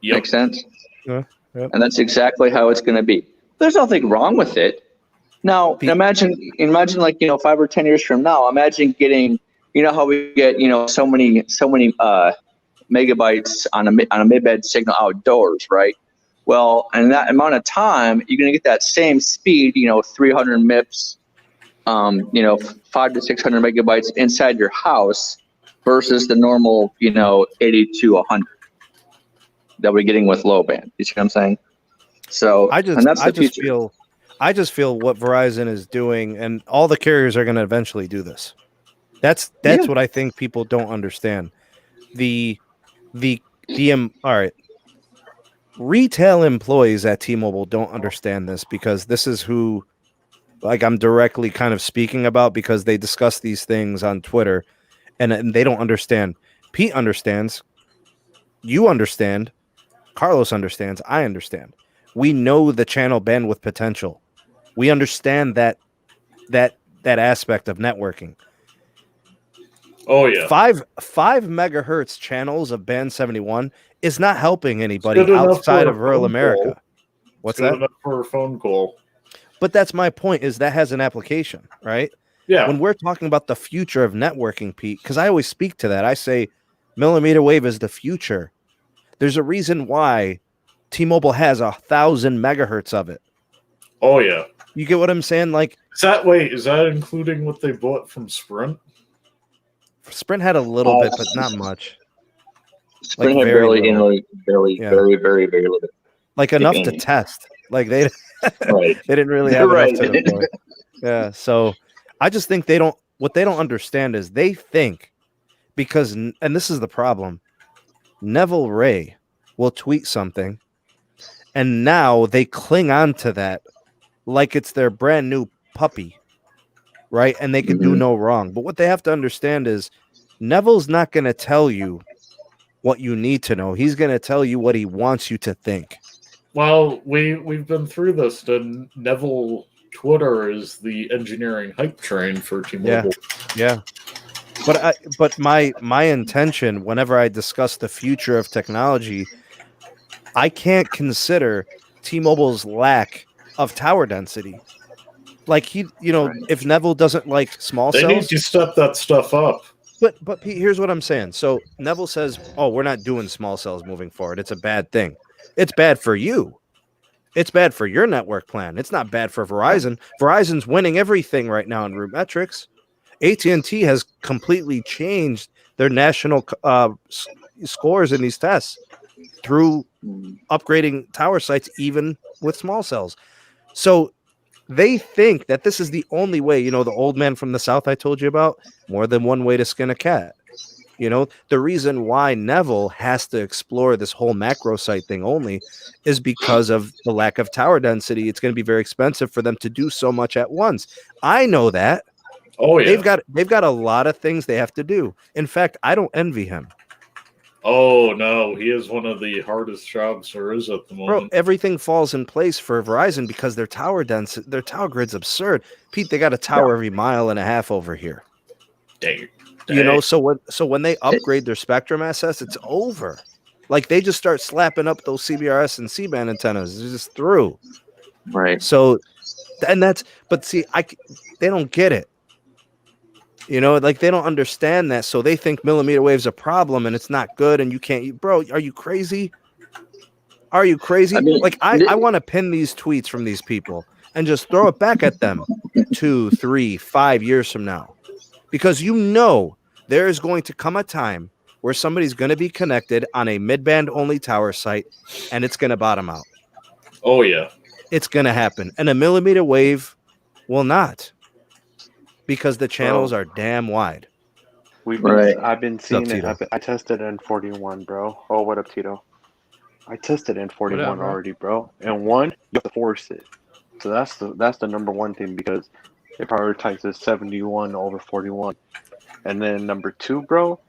Yep. Make sense? Yeah. And that's exactly how it's going to be. There's nothing wrong with it. Now, imagine like, 5 or 10 years from now, imagine getting, how we get, so many megabytes on a mid-band signal outdoors, right? Well, in that amount of time, you're going to get that same speed, 300 MIPS, 500 to 600 megabytes inside your house versus the normal, 80 to 100 that we're getting with low band. You see what I'm saying? So I just feel what Verizon is doing, and all the carriers are going to eventually do this. That's what I think people don't understand. All right. Retail employees at T-Mobile don't understand this because this is who, like, I'm directly kind of speaking about because they discuss these things on Twitter, and they don't understand. Pete understands. You understand. Carlos understands. I understand. We know the channel bandwidth potential. We understand that aspect of networking. Oh yeah. 5 megahertz channels of band 71 is not helping anybody Good enough outside for of a rural phone America. call. What's Good that? enough for a phone call. But that's my point, is that has an application, right? Yeah. When we're talking about the future of networking, Pete, because I always speak to that, I say millimeter wave is the future. There's a reason why T-Mobile has 1,000 megahertz of it. Oh yeah. You get what I'm saying? Like, Is that including what they bought from Sprint? Sprint had a little bit, but not much. Sprint Like, had very barely, Yeah. very, very, very little. Like enough to any. test. Like they Right. they didn't really have Right. enough to deploy. Yeah. So I just think what they don't understand is they think because, and this is the problem, Neville Ray will tweet something and now they cling on to that like it's their brand new puppy, right? And they can do no wrong. But what they have to understand is Neville's not going to tell you what you need to know. He's going to tell you what he wants you to think. Well, we've been through this. And Neville Twitter is the engineering hype train for T-Mobile. Yeah. But my intention whenever I discuss the future of technology, I can't consider T-Mobile's lack of tower density. Like if Neville doesn't like small They cells, need to step that stuff up. But Pete, here's what I'm saying. So Neville says, "Oh, we're not doing small cells moving forward. It's a bad thing. It's bad for you. It's bad for your network plan. It's not bad for Verizon. Verizon's winning everything right now in root metrics. AT&T has completely changed their national scores in these tests through upgrading tower sites, even with small cells. So they think that this is the only way, the old man from the South I told you about, more than one way to skin a cat. The reason why Neville has to explore this whole macro site thing only is because of the lack of tower density. It's going to be very expensive for them to do so much at once. I know that. Oh yeah. They've got a lot of things they have to do. In fact, I don't envy him. Oh no, he is one of the hardest jobs there is at the moment. Bro, everything falls in place for Verizon because their tower grid's absurd. Pete, they got a tower every mile and a half over here. Dang. So when they upgrade their spectrum assets, it's over. Like they just start slapping up those CBRS and C-band antennas. It's just through. Right. So, and they don't get it. You know, like they don't understand that, so they think millimeter wave's a problem and it's not good, and you can't. Bro, are you crazy? Are you crazy? I mean, Like I want to pin these tweets from these people and just throw it back at them 2, 3, 5 years from now, because you know there is going to come a time where somebody's going to be connected on a mid-band only tower site, and it's going to bottom out. Oh yeah. It's going to happen, and a millimeter wave will not, because the channels are damn wide. I've been seeing it. Tito? I tested in 41, bro. Oh, what up, Tito? I tested in 41 bro? already, bro. And one, you have to force it. So that's the number one thing, because it prioritizes 71 over 41. And then number two, bro,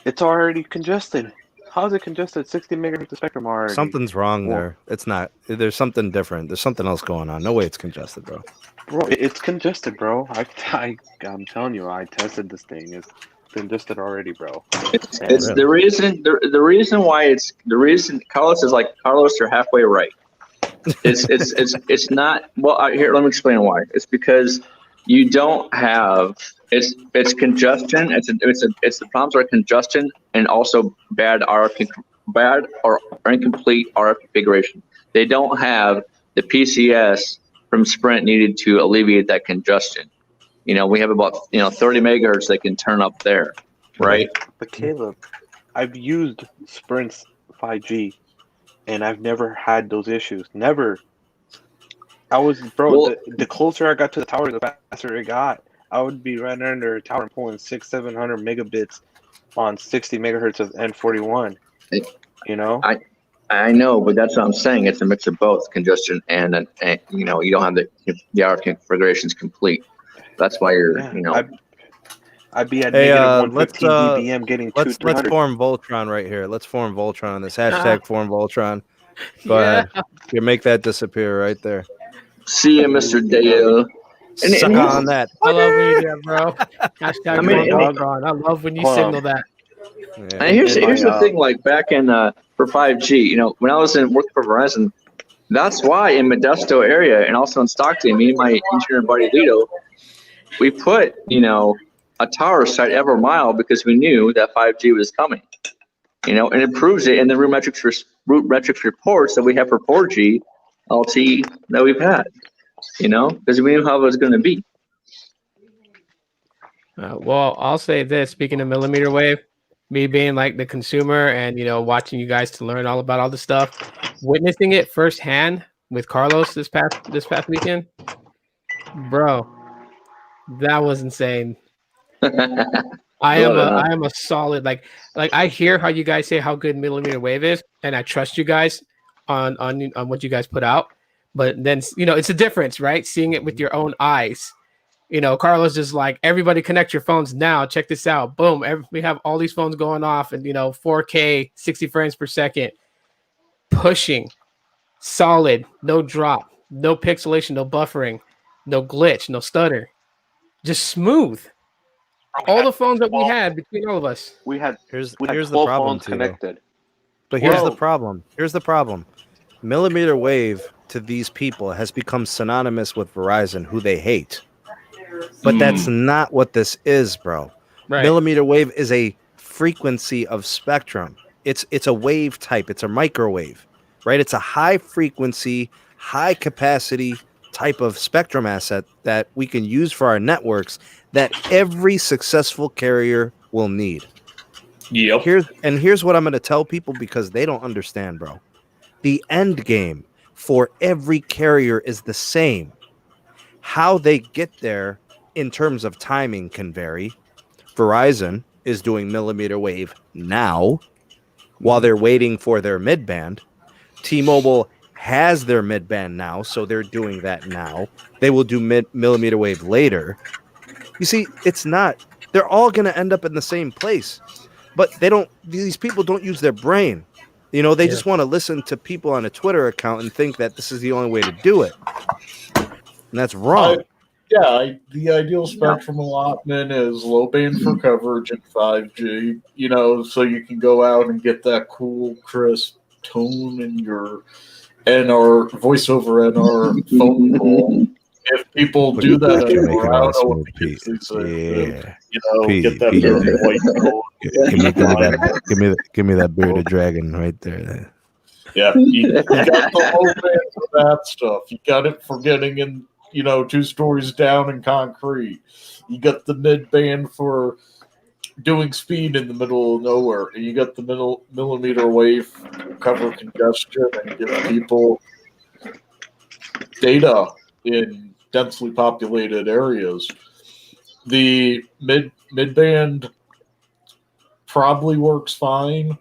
it's already congested. How is it congested? 60 megahertz of spectrum already. Something's wrong there. It's not. There's something different. There's something else going on. No way it's congested, bro. Bro, it's congested, bro. I'm telling you, I tested this thing. It's congested already, bro. It's the reason why Carlos is like, Carlos, you're halfway right. It's not, well, here, let me explain why. It's because you don't have, it's congestion. It's the problems are congestion and also bad or incomplete RF configuration. They don't have the PCS from Sprint needed to alleviate that congestion. You know, we have about 30 megahertz they can turn up there, right? But Caleb, I've used Sprint's 5G, and I've never had those issues. Never. The closer I got to the tower, the faster it got. I would be right under a tower and pulling 600-700 megabits on 60 megahertz of N41. You know? I know, but that's what I'm saying. It's a mix of both congestion and you don't have the RF configurations complete. That's why you're, I'd be at negative 115 dBm getting let's form Voltron right here. Let's form Voltron on this hashtag. Form Voltron. Go ahead. You make that disappear right there. See you, Mr. Dale. Suck on that. I love when you do that, bro. Hashtag Voltron. I love when you signal that. Yeah. And here's the thing, like back in for 5G, when I was working for Verizon, that's why in Modesto area and also in Stockton, me and my engineer buddy Lito, we put a tower site every mile because we knew that 5G was coming. And it proves it in the root metrics reports that we have for 4G LTE that we've had. Because we knew how it was going to be. Well, I'll say this. Speaking of millimeter wave, me being like the consumer and watching you guys to learn all about all this stuff, witnessing it firsthand with Carlos this past weekend, bro, that was insane. I am a solid like I hear how you guys say how good millimeter wave is, and I trust you guys on what you guys put out. But then it's a difference, right? Seeing it with your own eyes. Carlos just like, everybody connect your phones now. Check this out. Boom. We have all these phones going off and 4K, 60 frames per second, pushing, solid, no drop, no pixelation, no buffering, no glitch, no stutter, just smooth. All the phones that we had between all of us. Here's we had the 12 problem phones connected. But here's the problem. Here's the problem. Millimeter wave to these people has become synonymous with Verizon, who they hate. But that's not what this is, bro. Right. Millimeter wave is a frequency of spectrum. It's a wave type. It's a microwave, right? It's a high frequency, high capacity type of spectrum asset that we can use for our networks that every successful carrier will need. Yep. Here's what I'm going to tell people, because they don't understand, bro. The end game for every carrier is the same. How they get there in terms of timing can vary. Verizon is doing millimeter wave now while they're waiting for their mid-band. T-Mobile has their mid-band now, so they're doing that now. They will do millimeter wave later. You see, it's not. They're all going to end up in the same place. But these people don't use their brain. They just want to listen to people on a Twitter account and think that this is the only way to do it. And that's wrong. The ideal spectrum allotment is low band for coverage and 5G, so you can go out and get that cool, crisp tone in our voiceover and our phone call. if people Look do at that that, you're anymore, making I all don't know smooth, what the kids Pete. these days. Yeah. You know, Pete, get that Pete, bearded white coat. give me that bearded dragon right there. Yeah, you got the low band for that stuff. You got it for getting in, 2 stories down in concrete. You got the mid band for doing speed in the middle of nowhere. And you got the millimeter wave to cover congestion and give people data in densely populated areas. The mid band probably works fine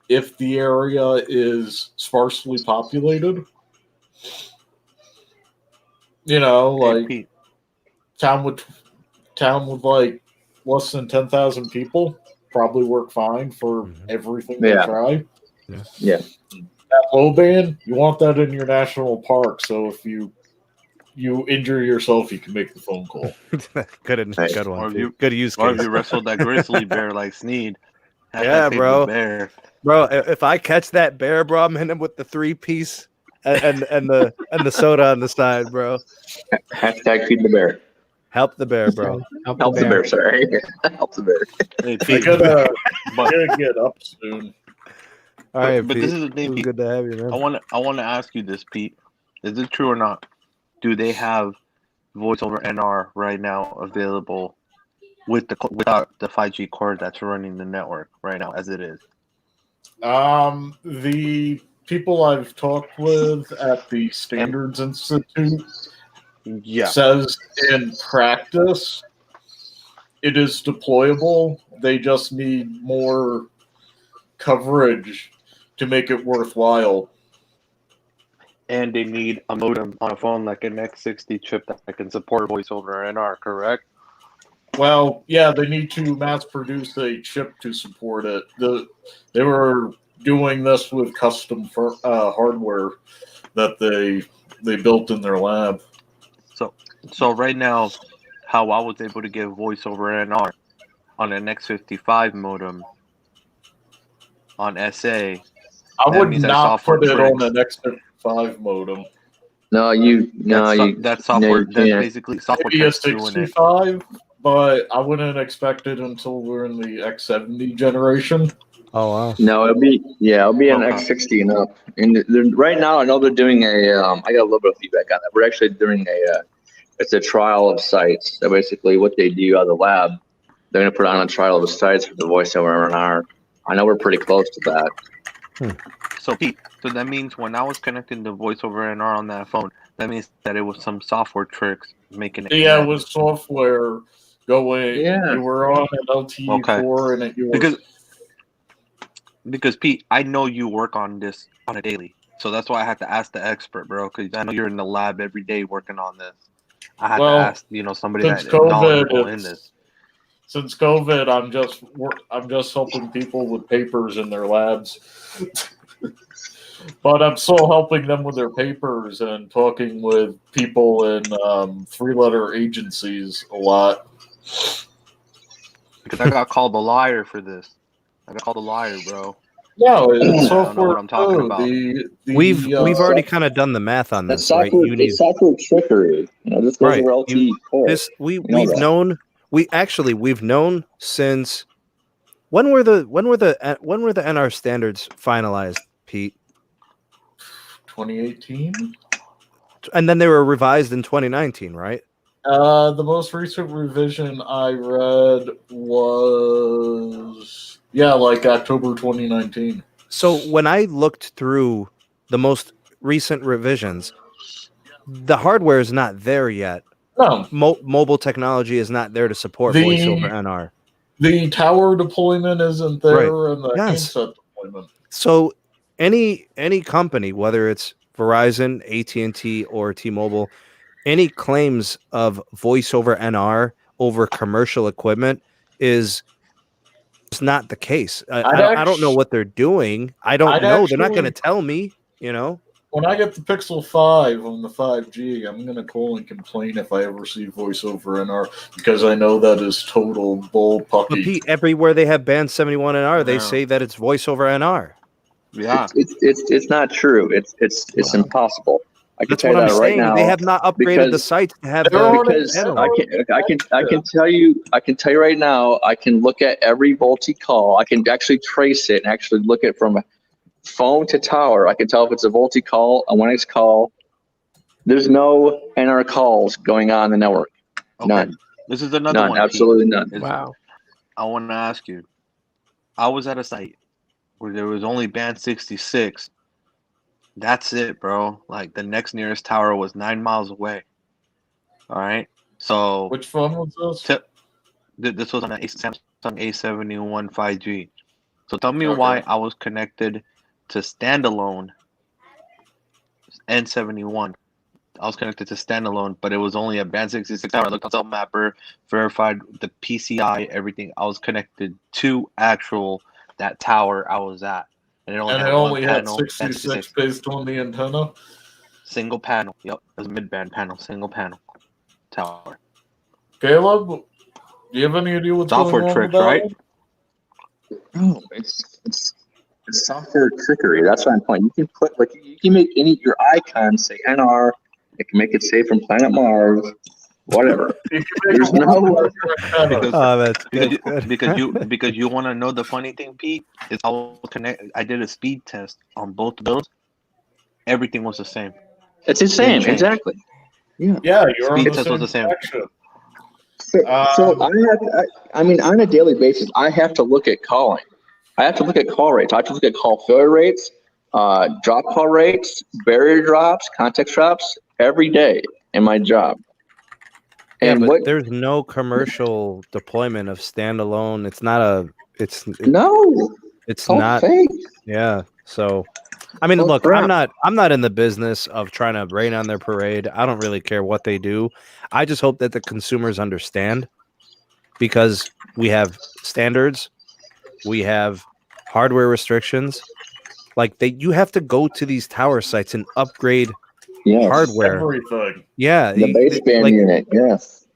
if the area is sparsely populated. Like Pete. town with like less than 10,000 people probably work fine for everything they try. Yeah. That low band, you want that in your national park, so if you injure yourself, you can make the phone call. Good one. Or if you, Good use or if case. you wrestled that grizzly bear like Sneed. Have Yeah, that paper bro. Bear. Bro, if I catch that bear, bro, I'm hitting him with the 3-piece and the soda on the side, bro. Hashtag feed the bear. Help the bear, bro. Help the bear, sorry. Help the bear. Hey, I Pete, gotta get up soon. All right, but Pete. this is the thing, It was Pete. good to have you, man. I want to ask you this, Pete. Is it true or not? Do they have voice over NR right now available without the 5G cord that's running the network right now as it is? The people I've talked with at the Standards Institute says in practice it is deployable. They just need more coverage to make it worthwhile. And they need a modem on a phone like an X60 chip that can support voice over NR, correct? Well, yeah, they need to mass produce a chip to support it. They were doing this with custom hardware that they built in their lab. So right now, how I was able to get voice over NR on an X55 modem on SA. I would not put it on an X55 modem. That's software. That's basically software. Maybe a 65, but I wouldn't expect it until we're in the X70 generation. Oh wow! No, it'll be an X60 and up. And right now, I know they're doing I got a little bit of feedback on that. We're actually doing it's a trial of sites. So basically, what they do out of the lab, they're going to put on a trial of the sites for the voice over NR. I know we're pretty close to that. So Pete, so that means when I was connecting the voice over NR on that phone, that means that it was some software tricks making it. Yeah, it was software going. Yeah, you were on an LTE4 and you were. Because Pete, I know you work on this on a daily, so that's why I had to ask the expert, bro. Because I know you're in the lab every day working on this. I had to ask, somebody that's knowledgeable in this. Since COVID, I'm just helping people with papers in their labs, but I'm still helping them with their papers and talking with people in 3-letter agencies a lot. Because I got called a liar for this. I got called a liar, bro. No, it's software. I don't know what I'm talking about. We've already kind of done the math on this, right? It's software trickery. This goes over LTE core. We've known since when were the NR standards finalized, Pete? 2018. And then they were revised in 2019, right? The most recent revision I read was like October 2019. So when I looked through the most recent revisions, the hardware is not there yet. No, mobile technology is not there to support voice over NR. The tower deployment isn't there, and the handset deployment. So any company, whether it's Verizon, AT&T, or T-Mobile, any claims of voice over NR over commercial equipment is not the case. I don't know what they're doing. I don't know. They're not going to tell me, When I get the Pixel 5 on the 5G, I'm going to call and complain if I ever see voice over NR because I know that is total bull pucky. But Pete, everywhere they have band 71 NR, they say that it's voice over NR. Yeah, it's not true. It's impossible. I can That's tell what you I'm that right saying. now. They have not upgraded the because- sites to have They're on Because panel. I can tell you right now, I can look at every VoLTE call. I can actually trace it and actually look at from phone to tower. I can tell if it's a VoLTE call, a 1X call. There's no NR calls going on in the network. Okay. None. This is another None. one. Pete. Absolutely none. Wow. I want to ask you. I was at a site where there was only band 66. That's it, bro. Like the next nearest tower was 9 miles away. All right. So Which phone was this? this was on an Samsung A71 5G. So tell me Okay. why I was connected to standalone N71. I was connected to standalone, but it was only a band 66 tower. I looked on Cell Mapper, verified the PCI, everything. I was connected to that tower I was at. And it only And had it only one had panel, 66 based on the antenna. single panel. Yep, it was a mid-band panel, single panel tower. Caleb, do you have any idea what's Software going on tricks, with that right? No, it's software trickery. That's my point. You can put you can make your icon say NR. It can make it say from planet Mars, whatever. You can make There's a no- whole antenna. Oh, that's good. Because you want to know the funny thing, Pete, is I did a speed test on both of those. Everything was the same. It's the same, change. exactly. Yeah. Yeah, you're on Speed the test was same the same. connection. So I mean, on a daily basis, I have to look at calling. I have to look at call rates. I have to look at call failure rates, drop call rates, barrier drops, context drops every day in my job. Yeah, And but there's no commercial deployment of standalone. It's not a. It's no, It's all not. fake. Yeah. So, I mean, Well, look, crap. I'm not in the business of trying to rain on their parade. I don't really care what they do. I just hope that the consumers understand, because we have standards, we have hardware restrictions. Like you have to go to these tower sites and upgrade Yes. hardware. Everything. Yeah, The baseband unit. Yes.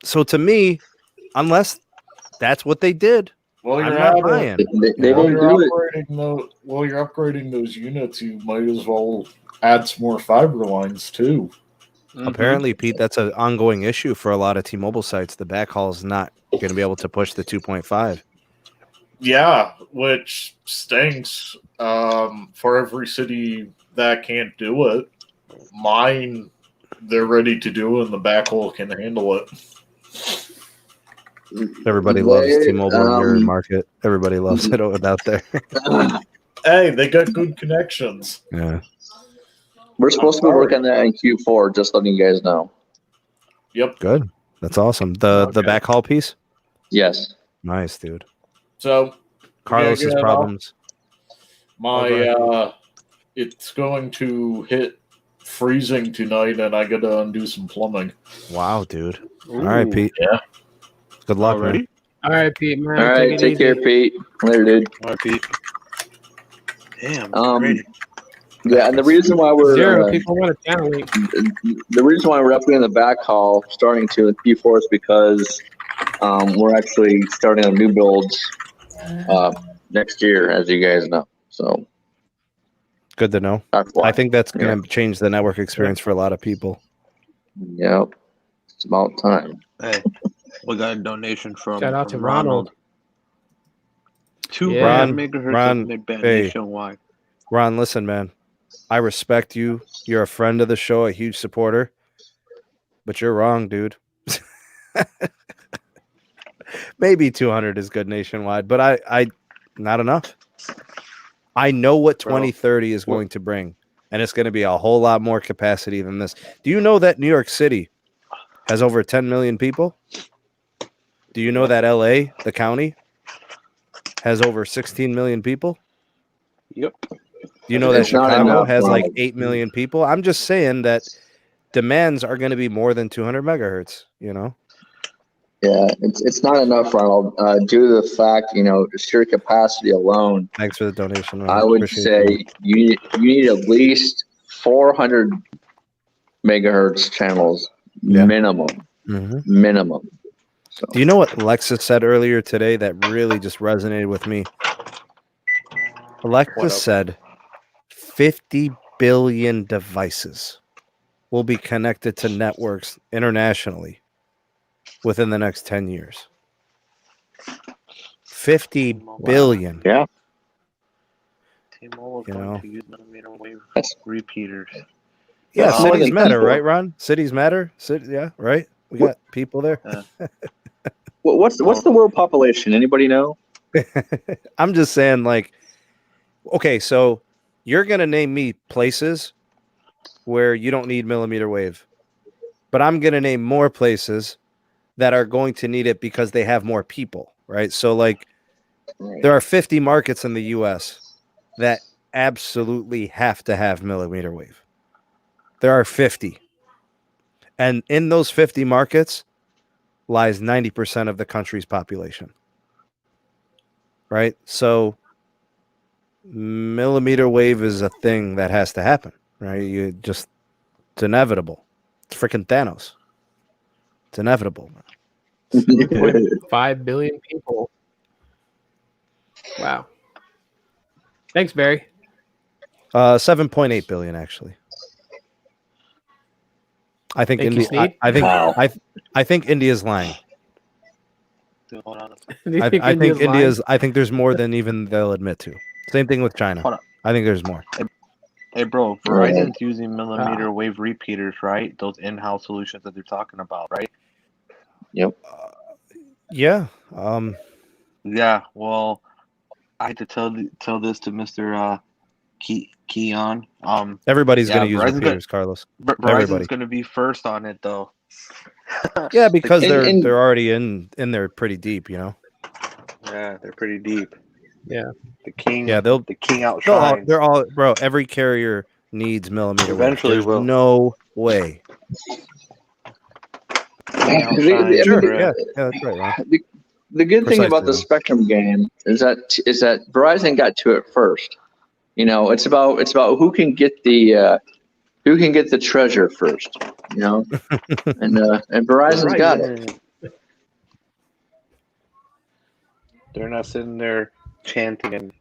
So to me, unless that's what they did, Well, I'm you're not at it. buying. They While didn't you're do it. upgrading those units, you might as well add some more fiber lines too. Apparently, Pete, that's an ongoing issue for a lot of T-Mobile sites. The backhaul is not going to be able to push the 2.5. Yeah, which stinks. For every city that can't do it, mine they're ready to do it, and the backhaul can handle it. Everybody loves They, T-Mobile in your market. Everybody loves it out there. Hey, they got good connections. Yeah. We're supposed to be working on that in Q4. Just letting you guys know. Yep. Good. That's awesome. The backhaul piece? Yes. Nice, dude. So Carlos's yeah, problems. It's going to hit freezing tonight, and I got to undo some plumbing. Wow, dude. All right, Pete. Yeah. Good luck, Already? man. All right, Pete, man. All right. Take care, Pete. Later, dude. All right, Pete. Damn. Um, Yeah, and the reason why we're Zero people want to channel link. the reason why we're upgrading the backhaul starting to in Q4 is because we're actually starting on new builds next year, as you guys know. So Good to know. that's why. I think that's going to change the network experience for a lot of people. Yep, it's about time. Hey, we got a donation from Shout out from to Ronald. 2 Yeah. megahertz Ron, of mid-band hey. nationwide. Ron, listen, man. I respect you. You're a friend of the show, a huge supporter. But you're wrong, dude. Maybe 200 is good nationwide, but I not enough. I know what 2030 is going to bring, and it's going to be a whole lot more capacity than this. Do you know that New York City has over 10 million people? Do you know that LA, the county, has over 16 million people? Yep. Do you know that It's not Chicago enough, has like Ronald. 8 million people? I'm just saying that demands are going to be more than 200 megahertz, you know? Yeah, it's not enough, Ronald. Due to the fact, sheer capacity alone, Thanks for the donation. Ron. I would Appreciate say you need at least 400 megahertz channels Yeah. minimum. Mhm. Minimum. So Do you know what Alexis said earlier today that really just resonated with me? Alexis said 50 billion devices will be connected to networks internationally within the next 10 years. 50 billion. Yeah. T-Mobile You going know. to use millimeter wave That's- repeaters. Yeah, That's more cities than matter, people. right, Ron? Cities matter. Yeah, right. We got people there. What's the world population? Anybody know? I'm just saying, like, okay, so you're gonna name me places where you don't need millimeter wave, but I'm gonna name more places that are going to need it because they have more people, right? So, like, there are 50 markets in the U.S. that absolutely have to have millimeter wave. There are 50. And in those 50 markets lies 90% of the country's population. Right? So millimeter wave is a thing that has to happen, right? It's inevitable. It's freaking Thanos. It's inevitable. 1.5 billion people. Wow. Thanks, Barry. 7.8 billion actually. I think Thank you, India. Sneed. I think Wow. I think India's lying. Do you think I think India's lying? I think there's more than even they'll admit to. Same thing with China. Hold on. I think there's more. Hey, bro, Right. Verizon's using millimeter wave repeaters, right? Those in-house solutions that they're talking about, right? Yep. Yeah. Yeah. Well, I had to tell this to Mr. Keon. Everybody's Yeah, going to use Verizon's repeaters, Carlos. Verizon's Everybody. going to be first on it, though. Yeah, because And- they're already in there pretty deep, you know. Yeah, they're pretty deep. Yeah. The king. Yeah, the king outshines. they're all, bro. Every carrier needs millimeter wave. Eventually There's will. no way. King I mean, outshines. Sure. Brett. Yeah, that's right, Ron. The good thing Precisely, about the Ron. Spectrum game is that Verizon got to it first. You know, it's about who can get the treasure first. You know, and Verizon's got it. They're not sitting there chanting and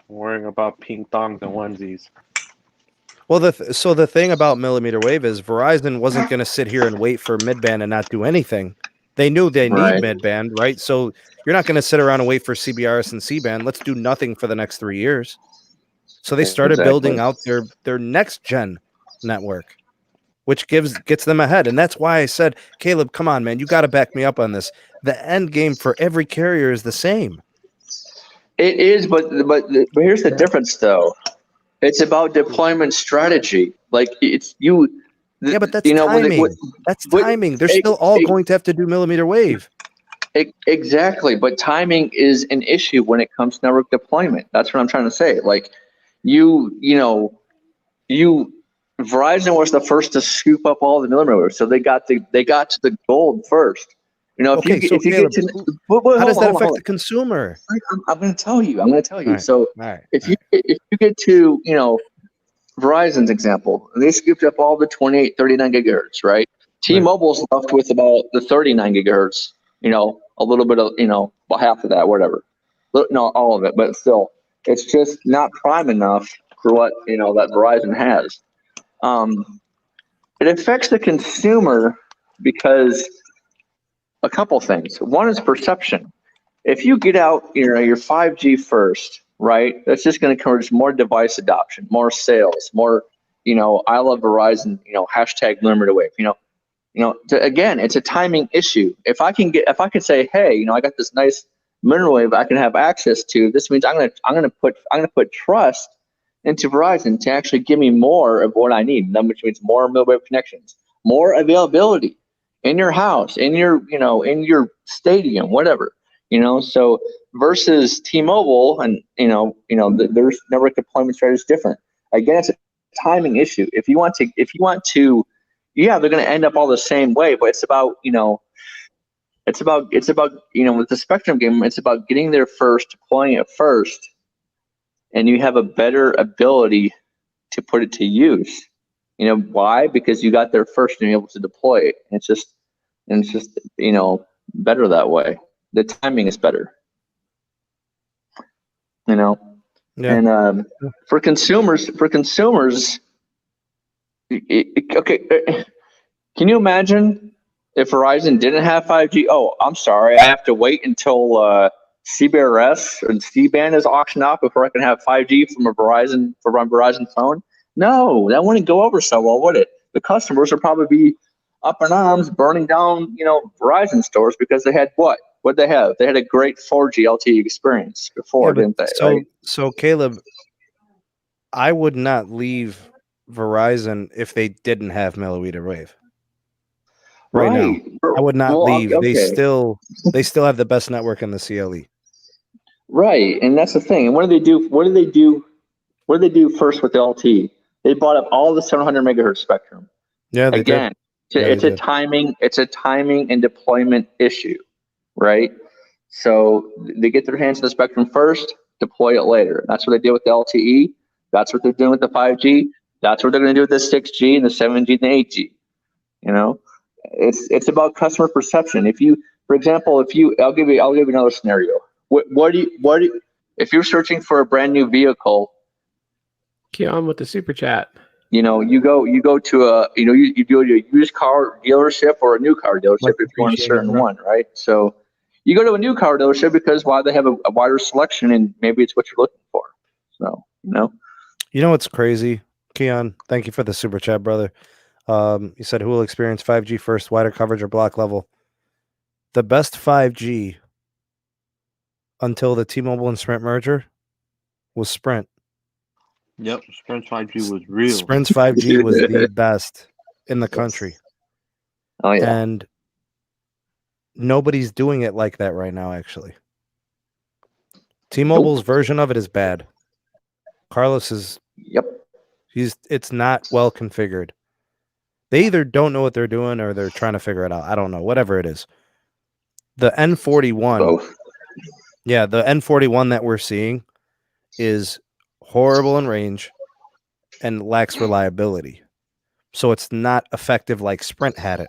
worrying about pink thongs and onesies. Well, so the thing about millimeter wave is Verizon wasn't going to sit here and wait for midband and not do anything. They knew they Right. need midband, right? So you're not going to sit around and wait for CBRS and C-band. Let's do nothing for the next 3 years. So they started Exactly. building out their next gen network, which gets them ahead. And that's why I said, Caleb, come on, man, you got to back me up on this. The end game for every carrier is the same. It is, but here's the difference, though. It's about deployment strategy. Like it's you. Yeah, but that's you know, timing. That's timing. They're still all going to have to do millimeter wave. Exactly, but timing is an issue when it comes to network deployment. That's what I'm trying to say. Like Verizon was the first to scoop up all the millimeter wave, so they got to the gold first. You know, Okay, so Caleb, how does that affect the consumer? I'm going to tell you. All right, So all right. if you get to Verizon's example, they scooped up all the 28, 39 gigahertz, right? T-Mobile's left with about the 39 gigahertz. A little bit of about half of that, whatever. Not all of it, but still, it's just not prime enough for what that Verizon has. It affects the consumer because a couple things. One is perception. If you get out, your 5G first, right? That's just going to encourage more device adoption, more sales, more, I love Verizon, hashtag millimeter wave. Again, it's a timing issue. If I can say, hey, I got this nice millimeter wave I can have access to. This means I'm gonna put trust into Verizon to actually give me more of what I need. Which means more millimeter wave connections, more availability in your house, in your stadium, whatever. So versus T-Mobile and their network deployment strategy is different. Again, it's a timing issue. If you want to, yeah, they're going to end up all the same way, but it's about with the Spectrum game, it's about getting there first, deploying it first, and you have a better ability to put it to use. Why? Because you got there first and you're able to deploy it. And it's just better that way. The timing is better. Yeah. And for consumers, Okay, can you imagine if Verizon didn't have 5G? Oh, I'm sorry, I have to wait until CBRS and C-band is auctioned off before I can have 5G from a Verizon phone. No, that wouldn't go over so well, would it? The customers would probably be up in arms, burning down, Verizon stores because they had what? What they have? They had a great 4G LTE experience before, didn't they? Right? So Caleb, I would not leave Verizon if they didn't have millimeter wave. Right now, I would not leave. Okay. They still have the best network in the CLE. Right, and that's the thing. And what do they do? What do they do first with LTE? They bought up all the 700 megahertz spectrum. Yeah, they Again, did. it's a timing and deployment issue, right? So they get their hands on the spectrum first, deploy it later. That's what they did with the LTE. That's what they're doing with the 5G. That's what they're going to do with the 6G and the 7G and the 8G. It's about customer perception. For example, I'll give you another scenario. If you're searching for a brand new vehicle, Keep on with the super chat. you go to a used car dealership or a new car dealership if you want a certain one, right? So you go to a new car dealership because they have a wider selection and maybe it's what you're looking for. So You know what's crazy, Keon? Thank you for the super chat, brother. You said who will experience 5G first, wider coverage or block level? The best 5G until the T-Mobile and Sprint merger was Sprint. Yep, Sprint's 5G was real. Sprint's 5G was the best in the country. Oh yeah. And nobody's doing it like that right now, actually. T-Mobile's version of it is bad. Carlos is it's not well configured. They either don't know what they're doing or they're trying to figure it out. I don't know. Whatever it is. The N41. Both. Yeah, the N41 that we're seeing is horrible in range and lacks reliability. So it's not effective like Sprint had it.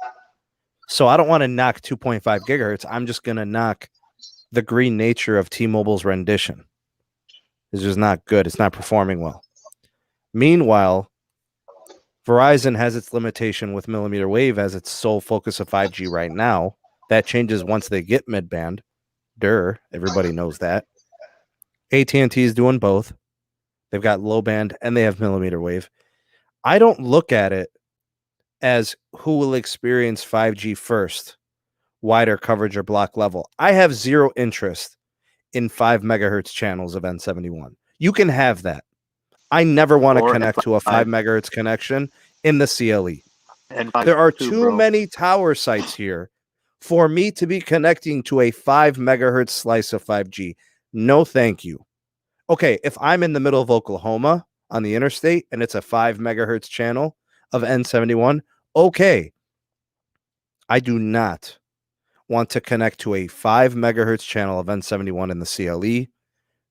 So I don't want to knock 2.5 gigahertz. I'm just going to knock the green nature of T-Mobile's rendition. It's just not good. It's not performing well. Meanwhile, Verizon has its limitation with millimeter wave as its sole focus of 5G right now. That changes once they get mid-band. Everybody knows that. AT&T is doing both. They've got low band and they have millimeter wave. I don't look at it as who will experience 5G first, wider coverage or block level. I have zero interest in 5 megahertz channels of N71. You can have that. I never want to connect to a 5 megahertz connection in the CLE. There are too many tower sites here for me to be connecting to a 5 megahertz slice of 5G. No, thank you. Okay, if I'm in the middle of Oklahoma on the interstate and it's a 5 megahertz channel of N71, okay. I do not want to connect to a 5 megahertz channel of N71 in the CLE,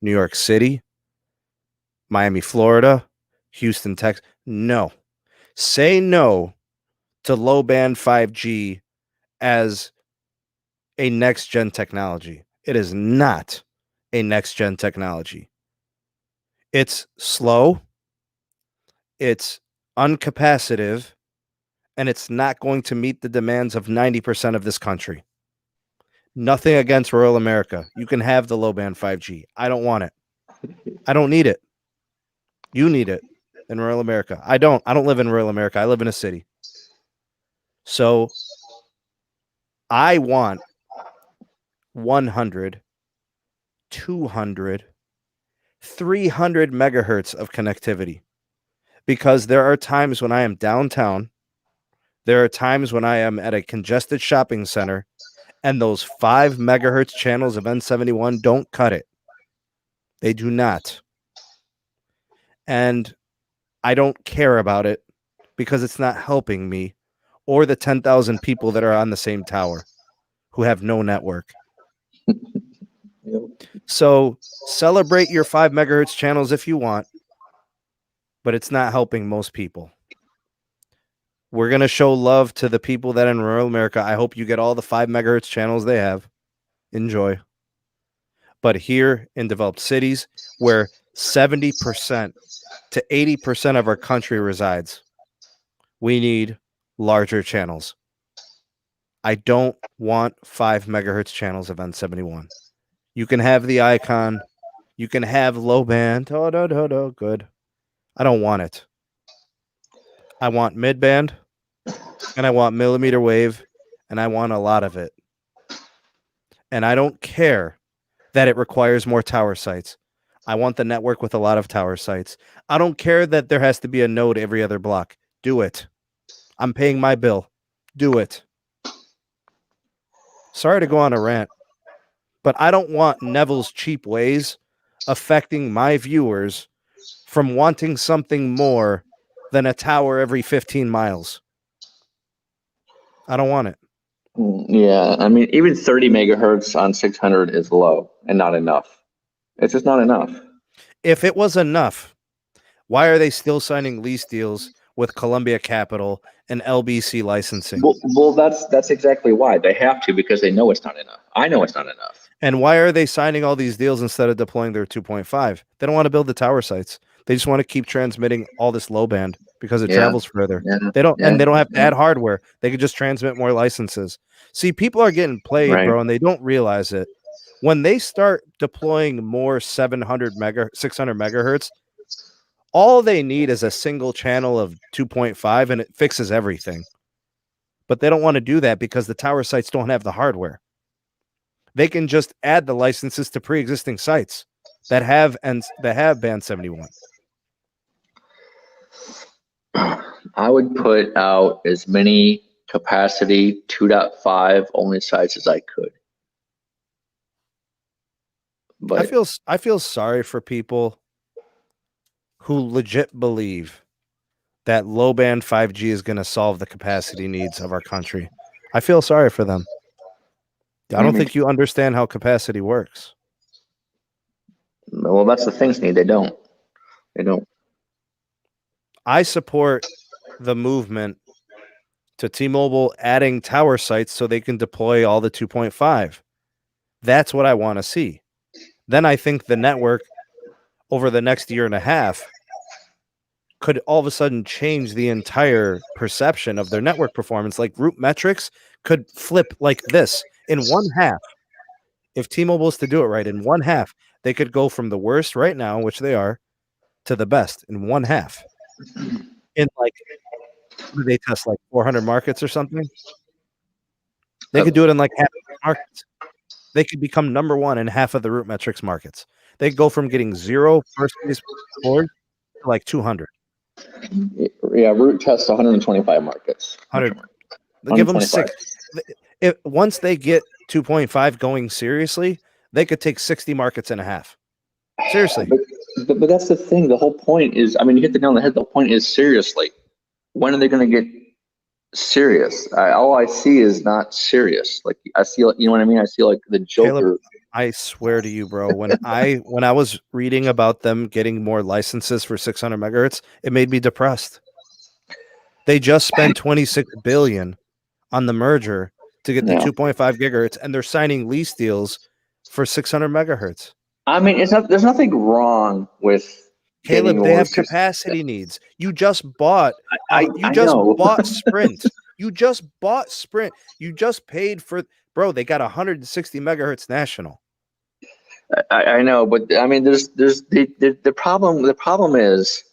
New York City, Miami, Florida, Houston, Texas. No. Say no to low band 5G as a next gen technology. It is not a next gen technology. It's slow, it's uncapacitive, and it's not going to meet the demands of 90% of this country. Nothing against rural America. You can have the low band 5G. I don't want it. I don't need it. You need it in rural America. I don't live in rural America. I live in a city. So I want 100, 200, 300 megahertz of connectivity, because there are times when I am downtown, there are times when I am at a congested shopping center, and those 5 megahertz channels of N71 don't cut it. They do not. And I don't care about it because it's not helping me or the 10,000 people that are on the same tower who have no network. So celebrate your 5 megahertz channels if you want, but it's not helping most people. We're going to show love to the people that are in rural America. I hope you get all the 5 megahertz channels they have. Enjoy. But here in developed cities where 70% to 80% of our country resides, we need larger channels. I don't want 5 megahertz channels of N71. You can have the icon. You can have low band. Good. I don't want it. I want mid band, and I want millimeter wave, and I want a lot of it. And I don't care that it requires more tower sites. I want the network with a lot of tower sites. I don't care that there has to be a node every other block. Do it. I'm paying my bill. Do it. Sorry to go on a rant, but I don't want Neville's cheap ways affecting my viewers from wanting something more than a tower every 15 miles. I don't want it. Yeah, I mean, even 30 megahertz on 600 is low and not enough. It's just not enough. If it was enough, why are they still signing lease deals with Columbia Capital and LBC licensing? Well, that's exactly why. They have to, because they know it's not enough. I know it's not enough. And why are they signing all these deals instead of deploying their 2.5? They don't want to build the tower sites. They just want to keep transmitting all this low band because it travels further. Yeah, They don't have to add hardware. They could just transmit more licenses. See, people are getting played, Right. bro, and they don't realize it. When they start deploying more 600 megahertz, all they need is a single channel of 2.5 and it fixes everything. But they don't want to do that because the tower sites don't have the hardware. They can just add the licenses to pre-existing sites that have band 71. I would put out as many capacity 2.5 only sites as I could. But I feel sorry for people who legit believe that low band 5G is going to solve the capacity needs of our country. I feel sorry for them. I don't think you understand how capacity works. Well, that's the thing, Sneed. They don't. I support the movement to T-Mobile adding tower sites so they can deploy all the 2.5. That's what I want to see. Then I think the network over the next year and a half could all of a sudden change the entire perception of their network performance. Like root metrics could flip like this in one half. If T-Mobile is to do it right in one half, they could go from the worst right now, which they are, to the best in one half. In like, what do they test, like 400 markets or something? They could do it in like half of the markets. They could become number one in half of the root metrics markets. They go from getting 0 first place scores to like 200. Yeah, root tests 125 markets. 100. They give them 6. Once they get 2.5 going seriously, they could take 60 markets and a half. Seriously. But that's the thing. The whole point is, I mean, you hit the nail on the head. The whole point is seriously. When are they going to get serious? All I see is not serious. Like I see, you know what I mean? I see like the Joker. Caleb, I swear to you, bro. When I was reading about them getting more licenses for 600 megahertz, it made me depressed. They just spent $26 billion on the merger to get the 2.5 gigahertz, and they're signing lease deals for 600 megahertz. I mean, there's nothing wrong with Caleb. They have capacity needs. You just bought. Bought Sprint. You just bought Sprint. You just paid for. Bro, they got 160 megahertz national. I know, but I mean, there's the problem. The problem is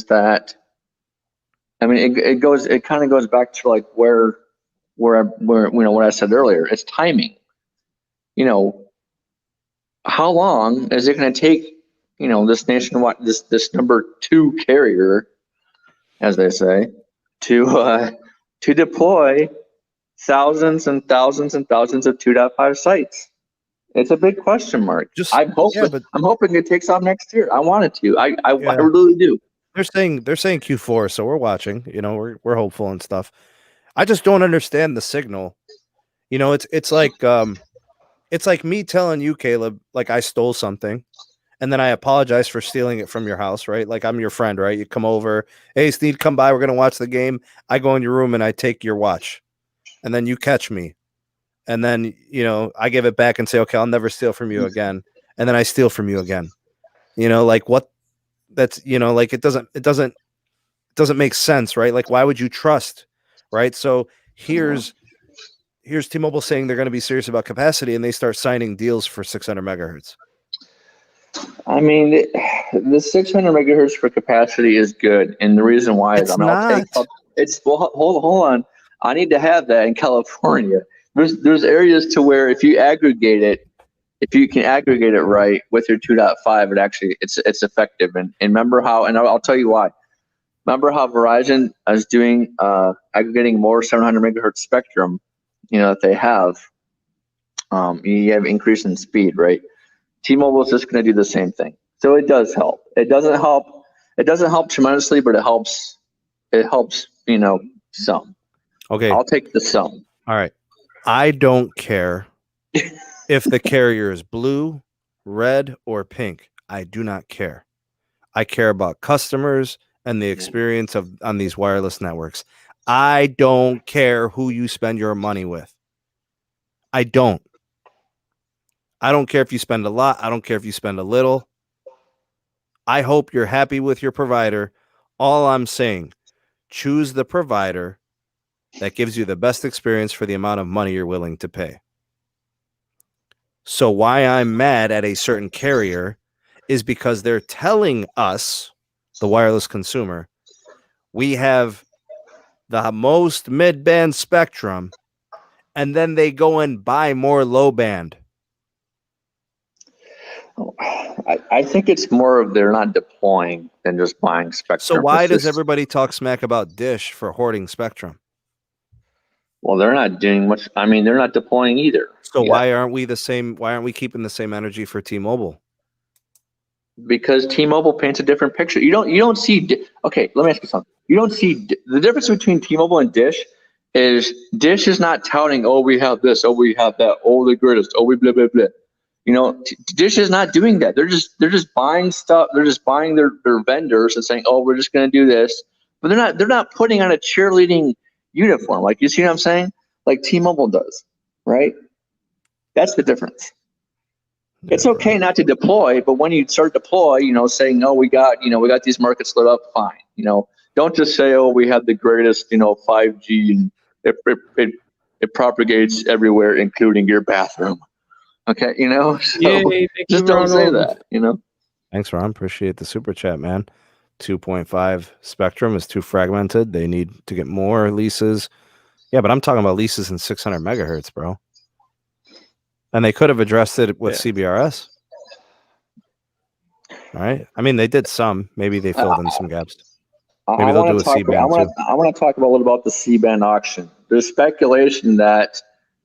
that, I mean, it kind of goes back to like where you know what I said earlier. It's timing. You know, how long is it going to take? You know, this nationwide, this number 2 carrier, as they say, to deploy thousands and thousands and thousands of 2.5 sites. It's a big question mark. I'm hoping it takes off next year. I want it to. I really do. They're saying Q4, so we're watching. You know, we're hopeful and stuff. I just don't understand the signal. You know, it's like me telling you, Caleb, like I stole something. And then I apologize for stealing it from your house, right? Like I'm your friend, right? You come over, hey, Steve, come by. We're going to watch the game. I go in your room and I take your watch. And then you catch me. And then, you know, I give it back and say, okay, I'll never steal from you again. And then I steal from you again. You know, like what that's, you know, like it doesn't, It doesn't make sense, right? Like, why would you trust, right? So here's T-Mobile saying they're going to be serious about capacity, and they start signing deals for 600 megahertz. I mean, the 600 megahertz for capacity is good, and the reason why is hold on. I need to have that in California. There's areas to where if you aggregate it, if you can aggregate it right with your 2.5, it's effective. And remember how, and I'll tell you why. Remember how Verizon is doing aggregating more 700 megahertz spectrum, that they have. You have increase in speed, right? T-Mobile is just going to do the same thing. So it does help. It doesn't help tremendously, but it helps. It helps, some. Okay. I'll take the sum. All right. I don't care if the carrier is blue, red, or pink. I do not care. I care about customers and the experience on these wireless networks. I don't care who you spend your money with. I don't care if you spend a lot. I don't care if you spend a little. I hope you're happy with your provider. All I'm saying, choose the provider that gives you the best experience for the amount of money you're willing to pay. So why I'm mad at a certain carrier is because they're telling us, the wireless consumer, we have the most mid-band spectrum, and then they go and buy more low-band. I think it's more of they're not deploying than just buying spectrum. So why does everybody talk smack about Dish for hoarding spectrum? Well, they're not doing much. I mean, they're not deploying either. So why aren't we the same? Why aren't we keeping the same energy for T-Mobile? Because T-Mobile paints a different picture. You don't see. Okay, let me ask you something. You don't see the difference between T-Mobile and Dish is not touting, oh, we have this, oh, we have that, oh, the greatest, oh, we blah blah blah. Dish is not doing that. They're just buying stuff. They're just buying their vendors and saying, oh, we're just going to do this. But they're not putting on a cheerleading uniform. Like, you see what I'm saying? Like T-Mobile does, right? That's the difference. It's okay not to deploy, but when you start deploy, saying, no, we got these markets lit up, fine. Don't just say, oh, we have the greatest, 5G and it propagates everywhere, including your bathroom. Okay, so just don't say that, Thanks, Ron. Appreciate the super chat, man. 2.5 spectrum is too fragmented. They need to get more leases. Yeah, but I'm talking about leases in 600 megahertz, bro. And they could have addressed it with CBRS. All right. I mean, they did some. Maybe they filled in some gaps. Maybe they'll do a C-band too. I want to talk a little about the C-band auction. There's speculation that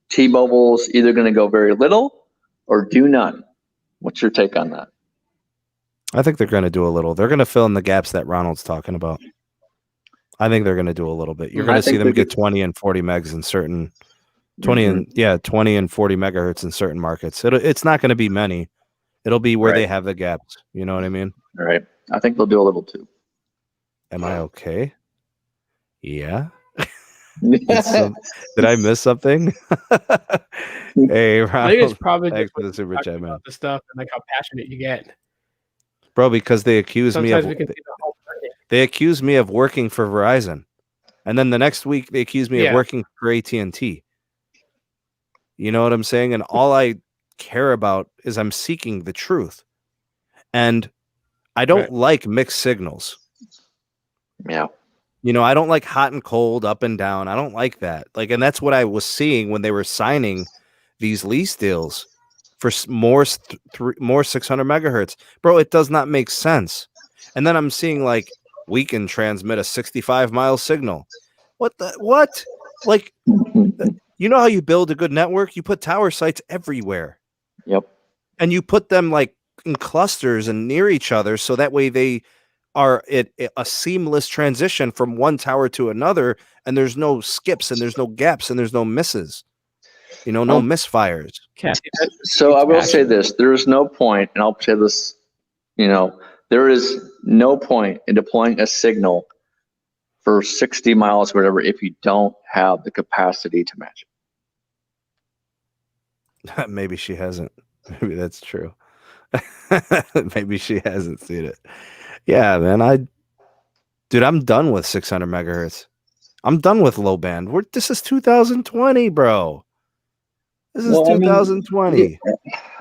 T-Mobile's either going to go very little or do none. What's your take on that? I think they're going to do a little. They're going to fill in the gaps that Ronald's talking about. I think they're going to do a little bit. You're going to see them get 20 and 40 megs in certain 20 and 40 megahertz in certain markets. It's not going to be many. It'll be where they have the gaps. You know what I mean? All right. I think they'll do a little too. Am I okay? Yeah. Did I miss something? Hey, Ronald, I think it's probably thanks for the super chat, man. The stuff and like how passionate you get, bro. Because they accuse me of they accuse me of working for Verizon, and then the next week they accuse me of working for AT&T. You know what I'm saying? And all I care about is I'm seeking the truth, and I don't like mixed signals. Yeah. I don't like hot and cold, up and down. I don't like that. And that's what I was seeing when they were signing these lease deals for more 600 megahertz. Bro, it does not make sense. And then I'm seeing we can transmit a 65-mile signal. What? You know how you build a good network? You put tower sites everywhere. Yep. And you put them in clusters and near each other so that way they are a seamless transition from one tower to another, and there's no skips and there's no gaps and there's no misses. No misfires. So I will say this: there is no point, and I'll say this. There is no point in deploying a signal for 60 miles, or whatever, if you don't have the capacity to match it. Maybe she hasn't. Maybe that's true. Maybe she hasn't seen it. Yeah, man. Dude, I'm done with 600 megahertz. I'm done with low band. This is 2020, bro. This is 2020.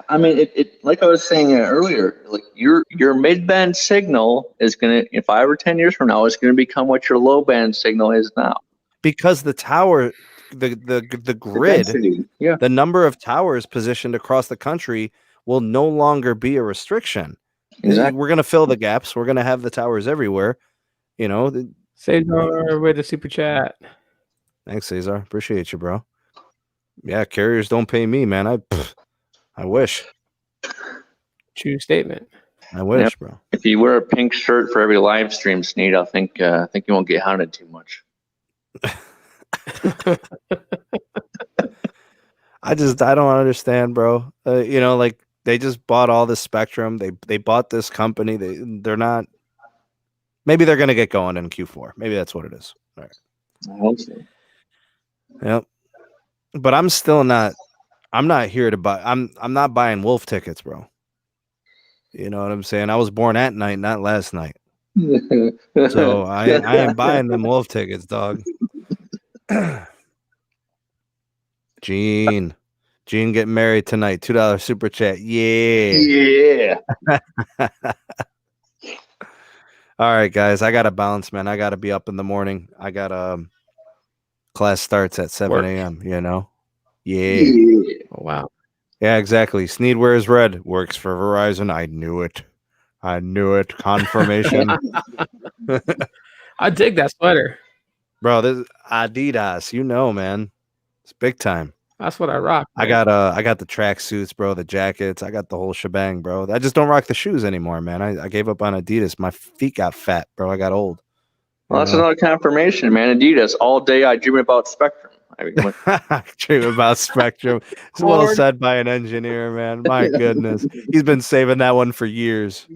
I mean, it like I was saying earlier, like your mid-band signal is gonna, in 5 or 10 years from now, is gonna become what your low-band signal is now. Because the tower, the grid, the number of towers positioned across the country will no longer be a restriction. Exactly. We're gonna fill the gaps. We're gonna have the towers everywhere. You know. Cesar with a super chat. Thanks, Cesar. Appreciate you, bro. Yeah, carriers don't pay me, man. I wish. True statement. I wish, bro. If you wear a pink shirt for every live stream, Sneed, I think you won't get hunted too much. I don't understand, bro. You know, like they just bought all this spectrum. They bought this company. They're not. Maybe they're gonna get going in Q4. Maybe that's what it is. All right. I hope so. Yep. But I'm still not. I'm not here to buy. I'm not buying wolf tickets, bro. You know what I'm saying? I was born at night, not last night. So I ain't buying them wolf tickets, dog. Gene getting married tonight. $2 super chat. Yeah. All right, guys. I gotta bounce, man. I gotta be up in the morning. I got class starts at 7 a.m. You know? Yeah. Oh, wow. Yeah, exactly. Sneed wears red. Works for Verizon. I knew it. Confirmation. I dig that sweater. Bro, this is Adidas. You know, man. It's big time. That's what I rock. Man. I got the track suits, bro, the jackets. I got the whole shebang, bro. I just don't rock the shoes anymore, man. I gave up on Adidas. My feet got fat, bro. I got old. Well, that's another confirmation, man. Adidas. All day I dream about Spectrum. Dream about Spectrum. It's well said by an engineer, man. My goodness. He's been saving that one for years.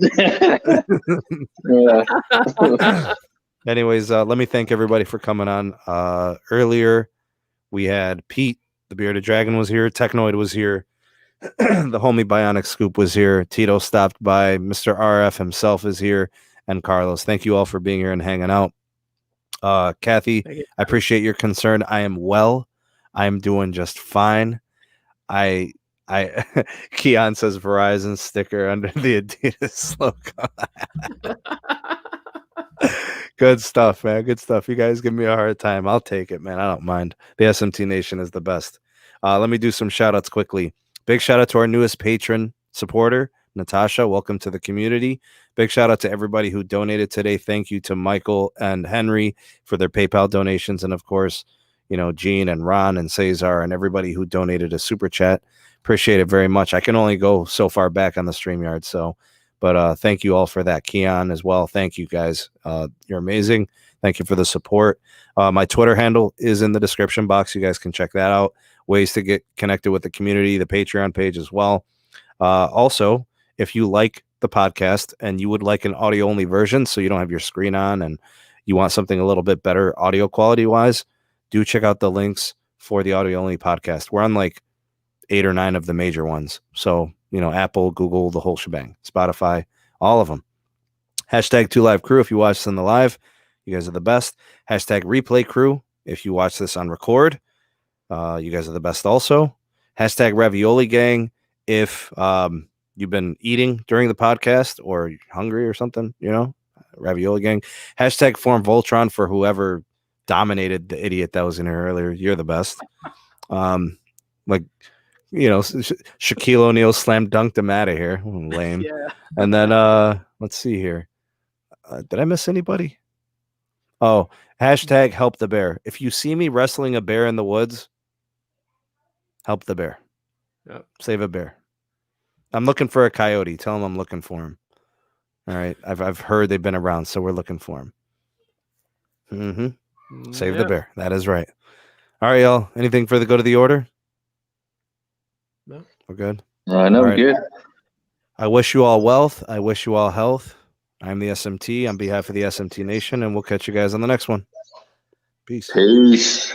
Anyways, let me thank everybody for coming on. Earlier, we had Pete, the Bearded Dragon, was here. Technoid was here. The homie Bionic Scoop was here. Tito stopped by. Mr. RF himself is here. And Carlos. Thank you all for being here and hanging out. Kathy, I appreciate your concern. I am well. I am doing just fine. Keon says Verizon sticker under the Adidas logo. Good stuff, man. Good stuff. You guys give me a hard time. I'll take it, man. I don't mind. The SMT Nation is the best. Let me do some shout outs quickly. Big shout out to our newest patron supporter, Natasha. Welcome to the community. Big shout out to everybody who donated today. Thank you to Michael and Henry for their PayPal donations. And of course, you know, Gene and Ron and Cesar and everybody who donated a super chat. Appreciate it very much. I can only go so far back on the StreamYard. But thank you all for that. Keon as well. Thank you guys. You're amazing. Thank you for the support. My Twitter handle is in the description box. You guys can check that out. Ways to get connected with the community, the Patreon page as well. Also, if you like the podcast and you would like an audio only version, so you don't have your screen on and you want something a little bit better audio quality wise, do check out the links for the audio only podcast. We're on like 8 or 9 of the major ones. So, you know, Apple, Google, the whole shebang, Spotify, all of them. Hashtag 2Live Crew if you watch this on the live. You guys are the best. Hashtag Replay Crew if you watch this on record. You guys are the best also. Hashtag Ravioli Gang if you've been eating during the podcast or you're hungry or something, you know, Ravioli Gang. Hashtag Form Voltron for whoever dominated the idiot that was in here earlier. You're the best. Like, you know, Shaquille O'Neal slam dunked him out of here. Lame. Yeah. And then let's see here. Did I miss anybody? Oh, hashtag help the bear. If you see me wrestling a bear in the woods, help the bear. Yep. Save a bear. I'm looking for a coyote. Tell him I'm looking for him. All right. I've heard they've been around, so we're looking for him. Mm-hmm. Save the bear. That is right. All right, y'all. Anything for the go to the order? No. We're good. No, right. Good. I wish you all wealth. I wish you all health. I'm the SMT on behalf of the SMT Nation, and we'll catch you guys on the next one. Peace. Peace.